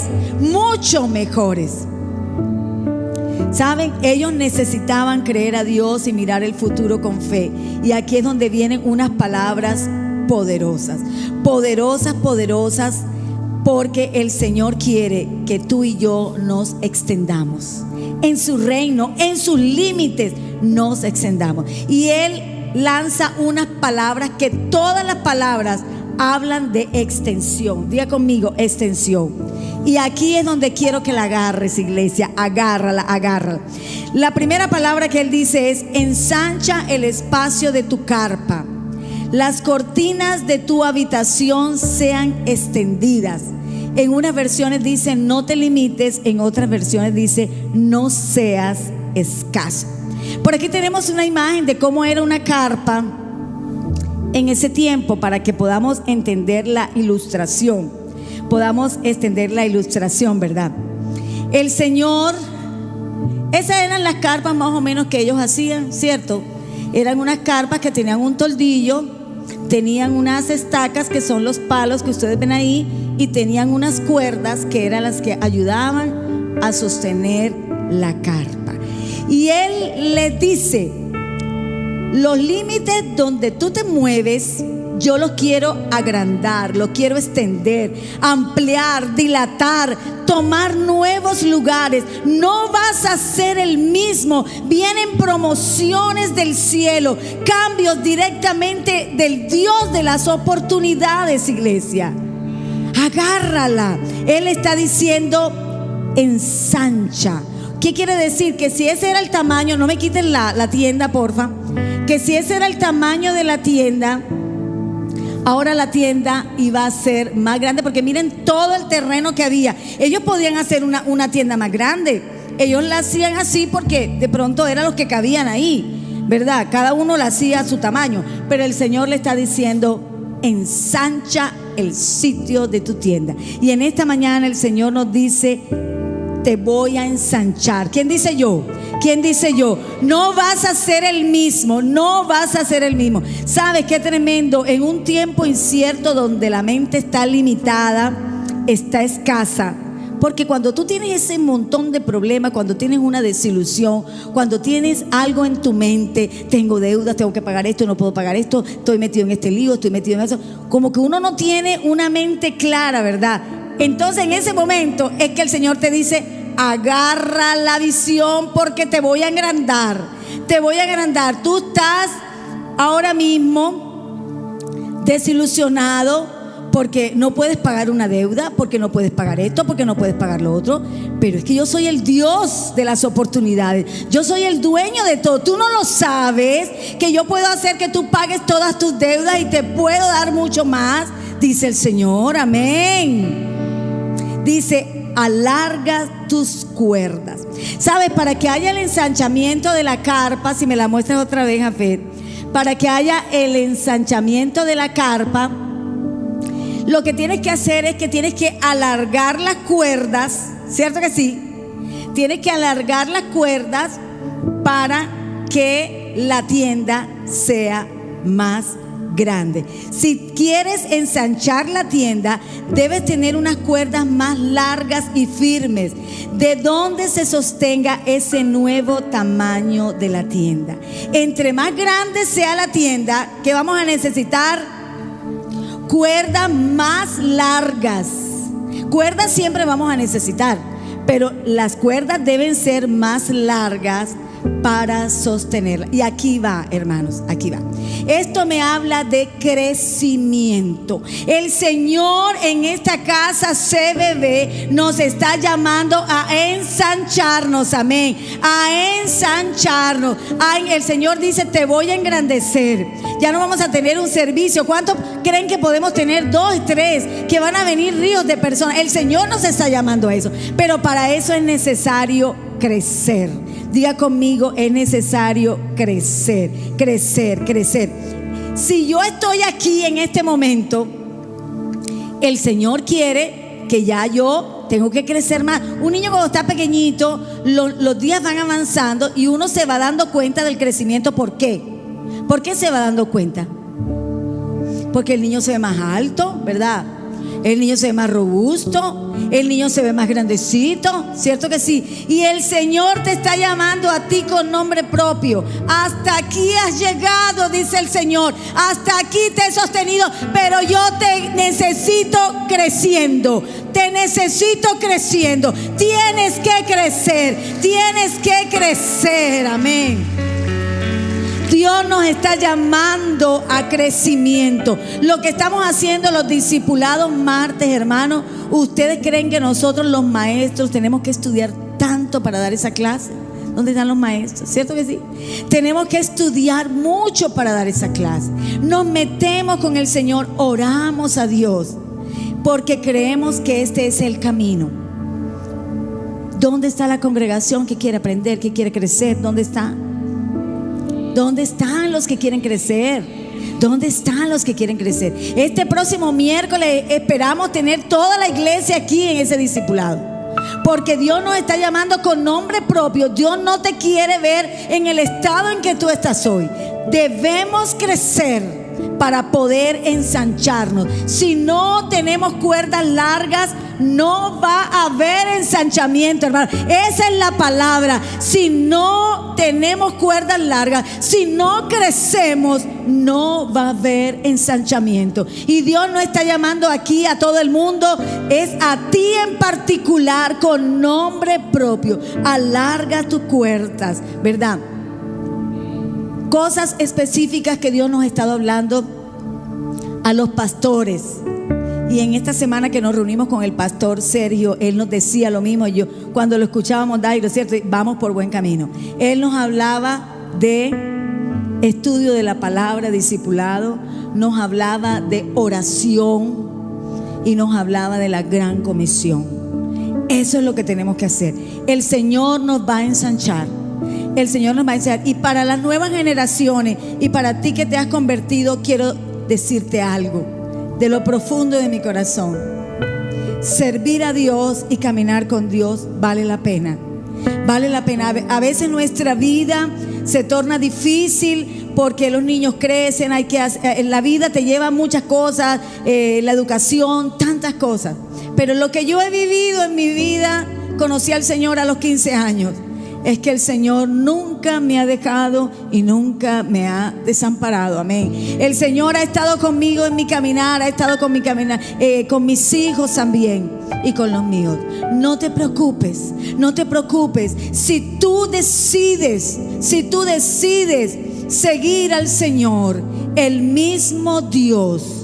mucho mejores. Saben, ellos necesitaban creer a Dios y mirar el futuro con fe. Y aquí es donde vienen unas palabras poderosas, porque el Señor quiere que tú y yo nos extendamos en su reino, en sus límites nos extendamos. Y Él lanza unas palabras que todas las palabras hablan de extensión. Diga conmigo: extensión. Y aquí es donde quiero que la agarres, iglesia. Agárrala. La primera palabra que Él dice es: ensancha el espacio de tu carpa. Las cortinas de tu habitación sean extendidas. En unas versiones dice: no te limites. En otras versiones dice: no seas escaso. Por aquí tenemos una imagen de cómo era una carpa en ese tiempo, para que podamos entender la ilustración. ¿Verdad? el Señor, esas eran las carpas más o menos que ellos hacían, ¿cierto? Eran unas carpas que tenían un toldillo, tenían unas estacas que son los palos que ustedes ven ahí, y tenían unas cuerdas que eran las que ayudaban a sostener la carpa. Y Él les dice: los límites donde tú te mueves, yo los quiero agrandar, los quiero extender, ampliar, dilatar, tomar nuevos lugares. No vas a ser el mismo. Vienen promociones del cielo, cambios directamente del Dios de las oportunidades, iglesia. Agárrala. Él está diciendo: ensancha. ¿Qué quiere decir? Que si ese era el tamaño, no me quiten la tienda, porfa. Que si ese era el tamaño de la tienda, ahora la tienda iba a ser más grande, porque miren todo el terreno que había. Ellos podían hacer una tienda más grande. Ellos la hacían así porque de pronto eran los que cabían ahí, ¿verdad? Cada uno la hacía a su tamaño. Pero el Señor le está diciendo: ensancha el sitio de tu tienda. Y en esta mañana el Señor nos dice: te voy a ensanchar. ¿Quién dice yo? ¿Quién dice yo? No vas a ser el mismo, no vas a ser el mismo. ¿Sabes qué tremendo? En un tiempo incierto donde la mente está limitada, está escasa. Porque cuando tú tienes ese montón de problemas, cuando tienes una desilusión, cuando tienes algo en tu mente, tengo deudas, tengo que pagar esto, no puedo pagar esto, estoy metido en este lío, estoy metido en eso, como que uno no tiene una mente clara, ¿verdad? Entonces en ese momento es que el Señor te dice: agarra la visión, porque te voy a agrandar, te voy a agrandar. Tú estás ahora mismo desilusionado porque no puedes pagar una deuda, porque no puedes pagar esto, porque no puedes pagar lo otro. Pero es que yo soy el Dios de las oportunidades, yo soy el dueño de todo. Tú no lo sabes, que yo puedo hacer que tú pagues todas tus deudas y te puedo dar mucho más, dice el Señor. Amén. Dice: alarga tus cuerdas. ¿Sabes? Para que haya el ensanchamiento de la carpa, si me la muestras otra vez, Jafet, para que haya el ensanchamiento de la carpa, lo que tienes que hacer es que tienes que alargar las cuerdas, ¿cierto que sí? Tienes que alargar las cuerdas para que la tienda sea más grande. Si quieres ensanchar la tienda, debes tener unas cuerdas más largas y firmes, de donde se sostenga ese nuevo tamaño de la tienda. Entre más grande sea la tienda, ¿qué vamos a necesitar? Cuerdas más largas. Cuerdas siempre vamos a necesitar, pero las cuerdas deben ser más largas para sostenerla. Y aquí va, hermanos, aquí va. Esto me habla de crecimiento. El Señor en esta casa CBB nos está llamando a ensancharnos, amén, a ensancharnos. Ay, el Señor dice: te voy a engrandecer. Ya no vamos a tener un servicio. ¿Cuántos creen que podemos tener? 2, 3, que van a venir ríos de personas. El Señor nos está llamando a eso, pero para eso es necesario crecer. Diga conmigo: es necesario crecer, crecer, crecer. Si yo estoy aquí en este momento, el Señor quiere que ya yo tengo que crecer más. Un niño cuando está pequeñito, los días van avanzando y uno se va dando cuenta del crecimiento. ¿Por qué? ¿Por qué se va dando cuenta? Porque el niño se ve más alto, ¿verdad? El niño se ve más robusto, el niño se ve más grandecito, ¿cierto que sí? Y el Señor te está llamando a ti con nombre propio. Hasta aquí has llegado, dice el Señor. Hasta aquí te he sostenido, pero yo te necesito creciendo. Te necesito creciendo. Tienes que crecer, tienes que crecer. Amén. Dios nos está llamando a crecimiento. Lo que estamos haciendo los discipulados martes, hermanos, ¿ustedes creen que nosotros los maestros tenemos que estudiar tanto para dar esa clase? ¿Dónde están los maestros? ¿Cierto que sí? Tenemos que estudiar mucho para dar esa clase. Nos metemos con el Señor, oramos a Dios, porque creemos que este es el camino. ¿Dónde está la congregación que quiere aprender, que quiere crecer? ¿Dónde está? ¿Dónde están los que quieren crecer? ¿Dónde están los que quieren crecer? Este próximo miércoles esperamos tener toda la iglesia aquí en ese discipulado. porque Dios nos está llamando con nombre propio. Dios no te quiere ver en el estado en que tú estás hoy. Debemos crecer para poder ensancharnos. Si no tenemos cuerdas largas, no va a haber ensanchamiento, hermano. Esa es la palabra. Si no tenemos cuerdas largas, si no crecemos, no va a haber ensanchamiento. Y Dios no está llamando aquí a todo el mundo, es a ti en particular, con nombre propio. Alarga tus cuerdas, ¿verdad? Cosas específicas que Dios nos ha estado hablando a los pastores. Y en esta semana que nos reunimos con el pastor Sergio, él nos decía lo mismo. Yo, cuando lo escuchábamos, Dairo, ¿cierto? Vamos por buen camino. Él nos hablaba de estudio de la palabra, discipulado, nos hablaba de oración y nos hablaba de la gran comisión. Eso es lo que tenemos que hacer. El Señor nos va a ensanchar. El Señor nos va a enseñar. Y para las nuevas generaciones y para ti que te has convertido, quiero decirte algo de lo profundo de mi corazón. Servir a Dios y caminar con Dios vale la pena. Vale la pena. A veces nuestra vida se torna difícil porque los niños crecen, en la vida te lleva muchas cosas, la educación, tantas cosas. Pero lo que yo he vivido en mi vida, conocí al Señor a los 15 años. Es que el Señor nunca me ha dejado y nunca me ha desamparado. Amén. El Señor ha estado conmigo en mi caminar, ha estado con mi caminar, con mis hijos también y con los míos. No te preocupes, no te preocupes. Si tú decides seguir al Señor, el mismo Dios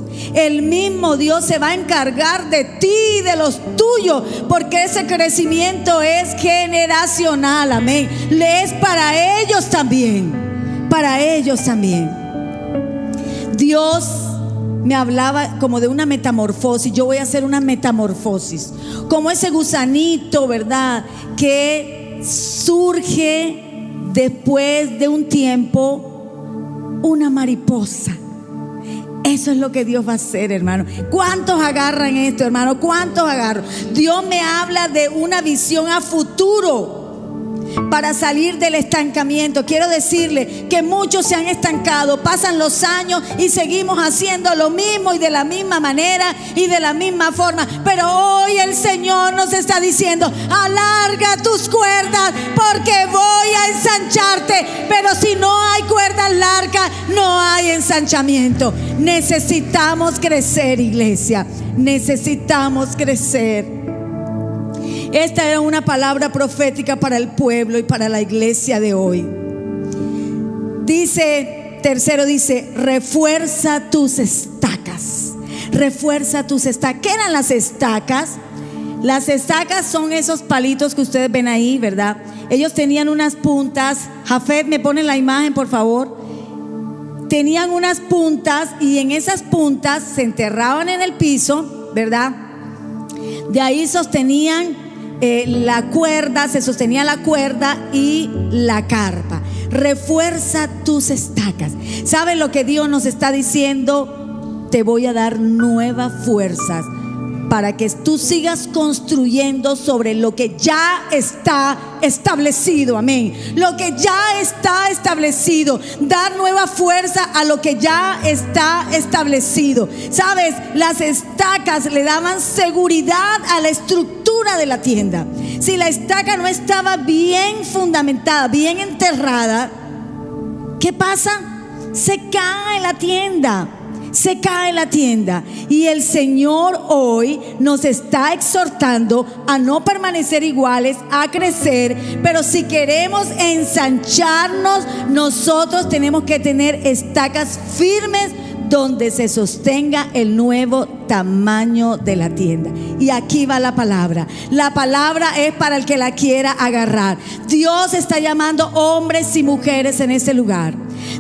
se va a encargar de ti y de los tuyos, porque ese crecimiento es generacional. Amén. Le es para ellos también. Para ellos también. Dios me hablaba como de una metamorfosis. Yo voy a hacer una metamorfosis, como ese gusanito, ¿verdad?, que surge después de un tiempo, una mariposa. Eso es lo que Dios va a hacer, hermano. ¿Cuántos agarran esto, hermano? ¿Cuántos agarran? Dios me habla de una visión a futuro para salir del estancamiento. Quiero decirle que muchos se han estancado, pasan los años y seguimos haciendo lo mismo y de la misma manera y de la misma forma. Pero hoy el Señor nos está diciendo: alarga tus cuerdas porque voy a ensancharte. Pero si no hay cuerdas largas, no hay ensanchamiento. Necesitamos crecer, iglesia. Necesitamos crecer. Esta era una palabra profética para el pueblo y para la iglesia de hoy. Tercero dice, refuerza tus estacas. Refuerza tus estacas. ¿Qué eran las estacas? Las estacas son esos palitos que ustedes ven ahí, ¿verdad? Ellos tenían unas puntas. Jafet, ¿me ponen la imagen, por favor? Tenían unas puntas y en esas puntas se enterraban en el piso, ¿verdad? De ahí sostenían la cuerda, se sostenía la cuerda y la carpa. Refuerza tus estacas. ¿Sabes lo que Dios nos está diciendo? Te voy a dar nuevas fuerzas para que tú sigas construyendo sobre lo que ya está establecido. Amén. Lo que ya está establecido. Dar nueva fuerza a lo que ya está establecido. Sabes, las estacas le daban seguridad a la estructura de la tienda. Si la estaca no estaba bien fundamentada, bien enterrada, ¿qué pasa? Se cae la tienda. Se cae la tienda. Y el Señor hoy nos está exhortando a no permanecer iguales, a crecer. Pero si queremos ensancharnos, nosotros tenemos que tener estacas firmes donde se sostenga el nuevo tamaño de la tienda. Y aquí va la palabra. La palabra es para el que la quiera agarrar. Dios está llamando hombres y mujeres en ese lugar.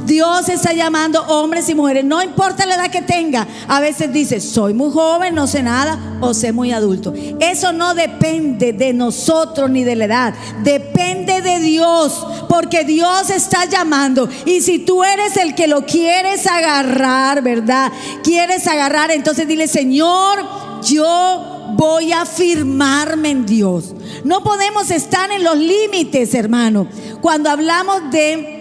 Dios está llamando hombres y mujeres, no importa la edad que tenga. A veces dice, soy muy joven, no sé nada, o soy muy adulto. Eso no depende de nosotros ni de la edad, depende de Dios, porque Dios está llamando. Y si tú eres el que lo quieres agarrar, ¿verdad? Quieres agarrar, entonces dile, Señor, yo voy a firmarme en Dios. No podemos estar en los límites, hermano. Cuando hablamos de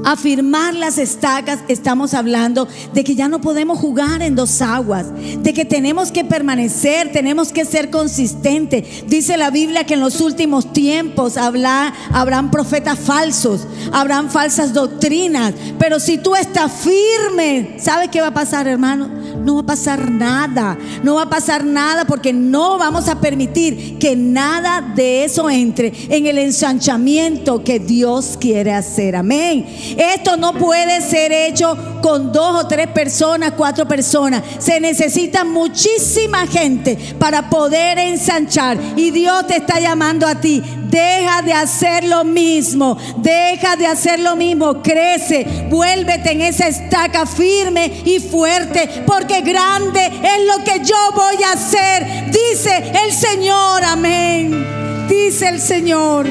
afirmar las estacas, estamos hablando de que ya no podemos jugar en dos aguas, de que tenemos que permanecer, tenemos que ser consistentes. Dice la Biblia que en los últimos tiempos habrán profetas falsos, habrán falsas doctrinas, pero si tú estás firme, ¿sabes qué va a pasar, hermano? No va a pasar nada, no va a pasar nada, porque no vamos a permitir que nada de eso entre en el ensanchamiento que Dios quiere hacer. Amén. Esto no puede ser hecho con 2 o 3 personas, 4 personas. Se necesita muchísima gente para poder ensanchar. Y Dios te está llamando a ti. Deja de hacer lo mismo. Deja de hacer lo mismo. Crece. Vuélvete en esa estaca firme y fuerte, porque grande es lo que yo voy a hacer, dice el Señor. Amén. Dice el Señor.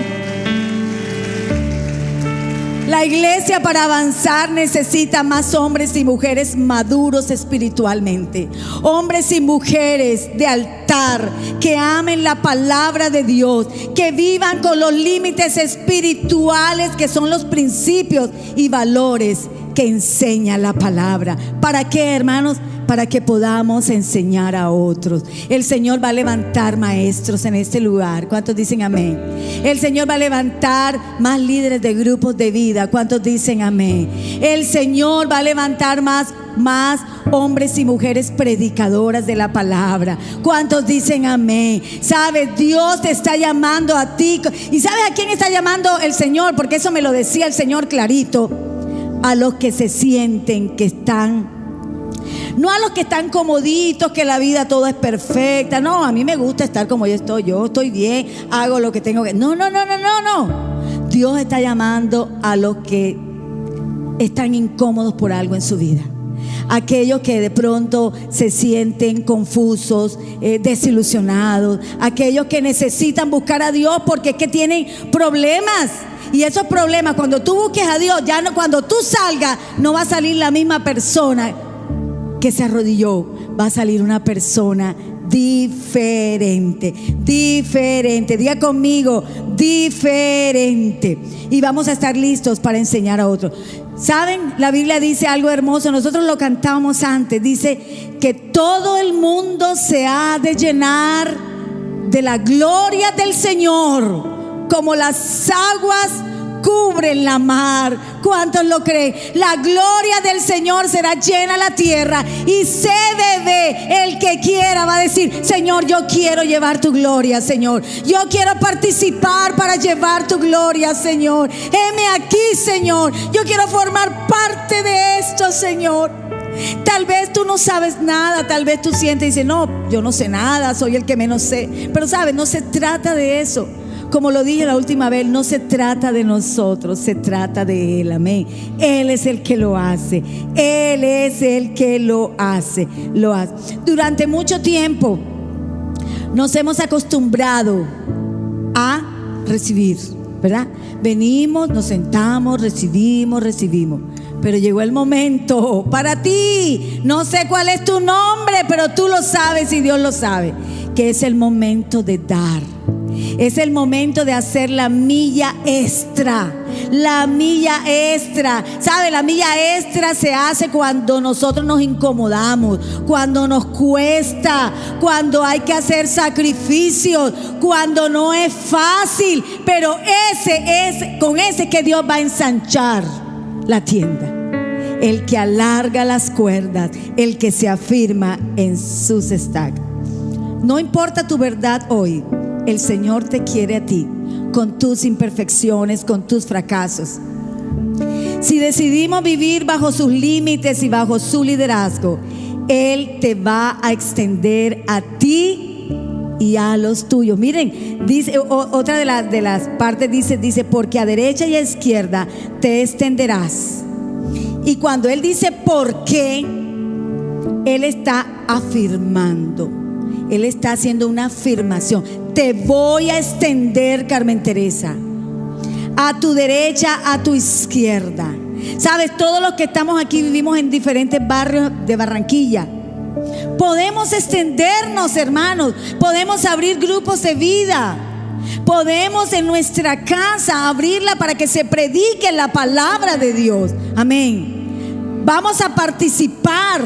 La iglesia, para avanzar, necesita más hombres y mujeres maduros espiritualmente. Hombres y mujeres de altar, que amen la palabra de Dios, que vivan con los límites espirituales, que son los principios y valores que enseña la palabra. ¿Para qué, hermanos? Para que podamos enseñar a otros. El Señor va a levantar maestros en este lugar. ¿Cuántos dicen amén? El Señor va a levantar más líderes de grupos de vida. ¿Cuántos dicen amén? El Señor va a levantar más hombres y mujeres predicadoras de la palabra. ¿Cuántos dicen amén? ¿Sabes? Dios te está llamando a ti. ¿Y sabes a quién está llamando el Señor? Porque eso me lo decía el Señor clarito. A los que se sienten que están, no a los que están comoditos, que la vida toda es perfecta. No, a mí me gusta estar como yo estoy bien, hago lo que tengo que. No. Dios está llamando a los que están incómodos por algo en su vida. Aquellos que de pronto se sienten confusos, desilusionados. Aquellos que necesitan buscar a Dios porque es que tienen problemas. Y esos problemas, cuando tú busques a Dios, ya no, cuando tú salgas, no va a salir la misma persona que se arrodilló. Va a salir una persona diferente. Diga conmigo, diferente. Y vamos a estar listos para enseñar a otros. ¿Saben? La Biblia dice algo hermoso. Nosotros lo cantábamos antes. Dice que todo el mundo se ha de llenar de la gloria del Señor, como las aguas cubren la mar. ¿Cuántos lo creen? La gloria del Señor será llena la tierra, y se debe, el que quiera va a decir: Señor, yo quiero llevar tu gloria, Señor. Yo quiero participar para llevar tu gloria, Señor. Heme aquí, Señor. Yo quiero formar parte de esto, Señor. Tal vez tú no sabes nada, tal vez tú sientes y dices: no, yo no sé nada, soy el que menos sé. Pero sabes, no se trata de eso. Como lo dije la última vez, no se trata de nosotros, se trata de Él. Amén. Él es el que lo hace. Él es el que lo hace. Durante mucho tiempo nos hemos acostumbrado a recibir, ¿verdad? Venimos, nos sentamos, recibimos. Pero llegó el momento para ti. No sé cuál es tu nombre, pero tú lo sabes y Dios lo sabe. Que es el momento de dar. Es el momento de hacer la milla extra. La milla extra. ¿Sabe? La milla extra se hace cuando nosotros nos incomodamos, cuando nos cuesta, cuando hay que hacer sacrificios, cuando no es fácil. Pero con ese que Dios va a ensanchar la tienda. El que alarga las cuerdas, el que se afirma en sus estacas. No importa tu verdad hoy, el Señor te quiere a ti, con tus imperfecciones, con tus fracasos. Si decidimos vivir bajo sus límites y bajo su liderazgo, Él te va a extender a ti y a los tuyos. Miren, dice otra de las partes, dice: porque a derecha y a izquierda te extenderás. Y cuando Él dice por qué, Él está afirmando. Él está haciendo una afirmación. Te voy a extender, Carmen Teresa, a tu derecha, a tu izquierda. Sabes, todos los que estamos aquí vivimos en diferentes barrios de Barranquilla. Podemos extendernos, hermanos. Podemos abrir grupos de vida. Podemos en nuestra casa abrirla para que se predique la palabra de Dios. Amén. Vamos a participar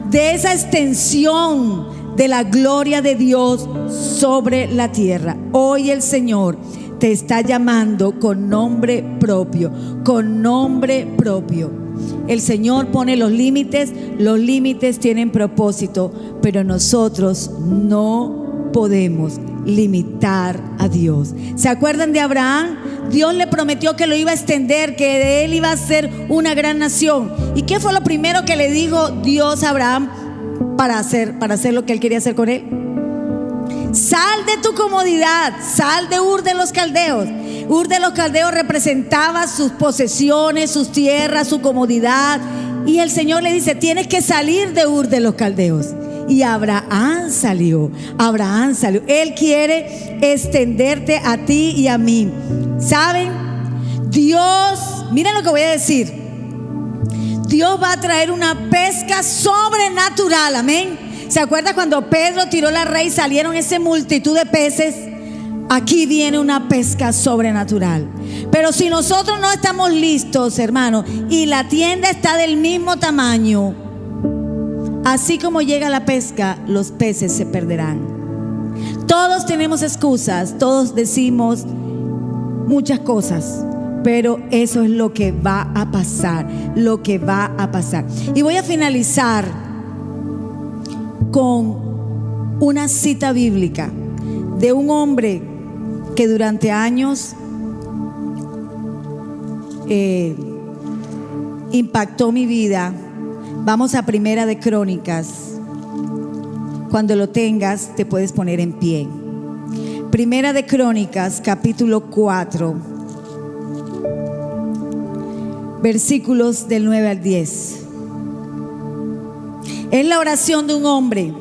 de esa extensión de la gloria de Dios sobre la tierra. Hoy el Señor te está llamando con nombre propio, con nombre propio. El Señor pone los límites tienen propósito, pero nosotros no podemos limitar a Dios. ¿Se acuerdan de Abraham? Dios le prometió que lo iba a extender, que de él iba a ser una gran nación. ¿Y qué fue lo primero que le dijo Dios a Abraham para hacer lo que él quería hacer con él? Sal de tu comodidad, sal de Ur de los Caldeos. Ur de los Caldeos representaba sus posesiones, sus tierras, su comodidad. Y el Señor le dice: tienes que salir de Ur de los Caldeos. Y Abraham salió. Él quiere extenderte a ti y a mí. ¿Saben? Dios, miren lo que voy a decir. Dios va a traer una pesca sobrenatural. Amén. ¿Se acuerda cuando Pedro tiró la red y salieron esa multitud de peces? Aquí viene una pesca sobrenatural. Pero si nosotros no estamos listos, hermanos, y la tienda está del mismo tamaño, así como llega la pesca, los peces se perderán. Todos tenemos excusas, todos decimos muchas cosas, pero eso es lo que va a pasar, Y voy a finalizar con una cita bíblica de un hombre que durante años impactó mi vida. Vamos a Primera de Crónicas. Cuando lo tengas, te puedes poner en pie. Primera de Crónicas, capítulo 4, versículos del 9 al 10. Es la oración de un hombre.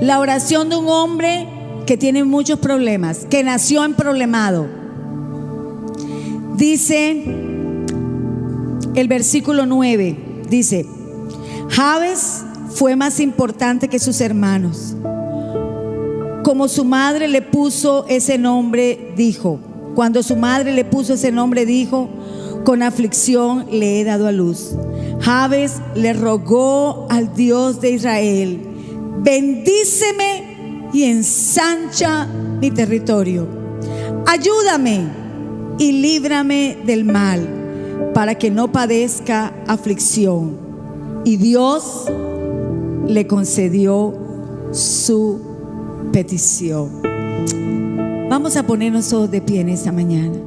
La oración de un hombre que tiene muchos problemas, que nació emproblemado. Dice el versículo 9. Dice: Jabes fue más importante que sus hermanos. Como su madre le puso ese nombre, dijo. Cuando su madre le puso ese nombre, dijo: con aflicción le he dado a luz. Jabes le rogó al Dios de Israel: bendíceme y ensancha mi territorio. Ayúdame y líbrame del mal, para que no padezca aflicción. Y Dios le concedió su petición. Vamos a ponernos todos de pie en esta mañana.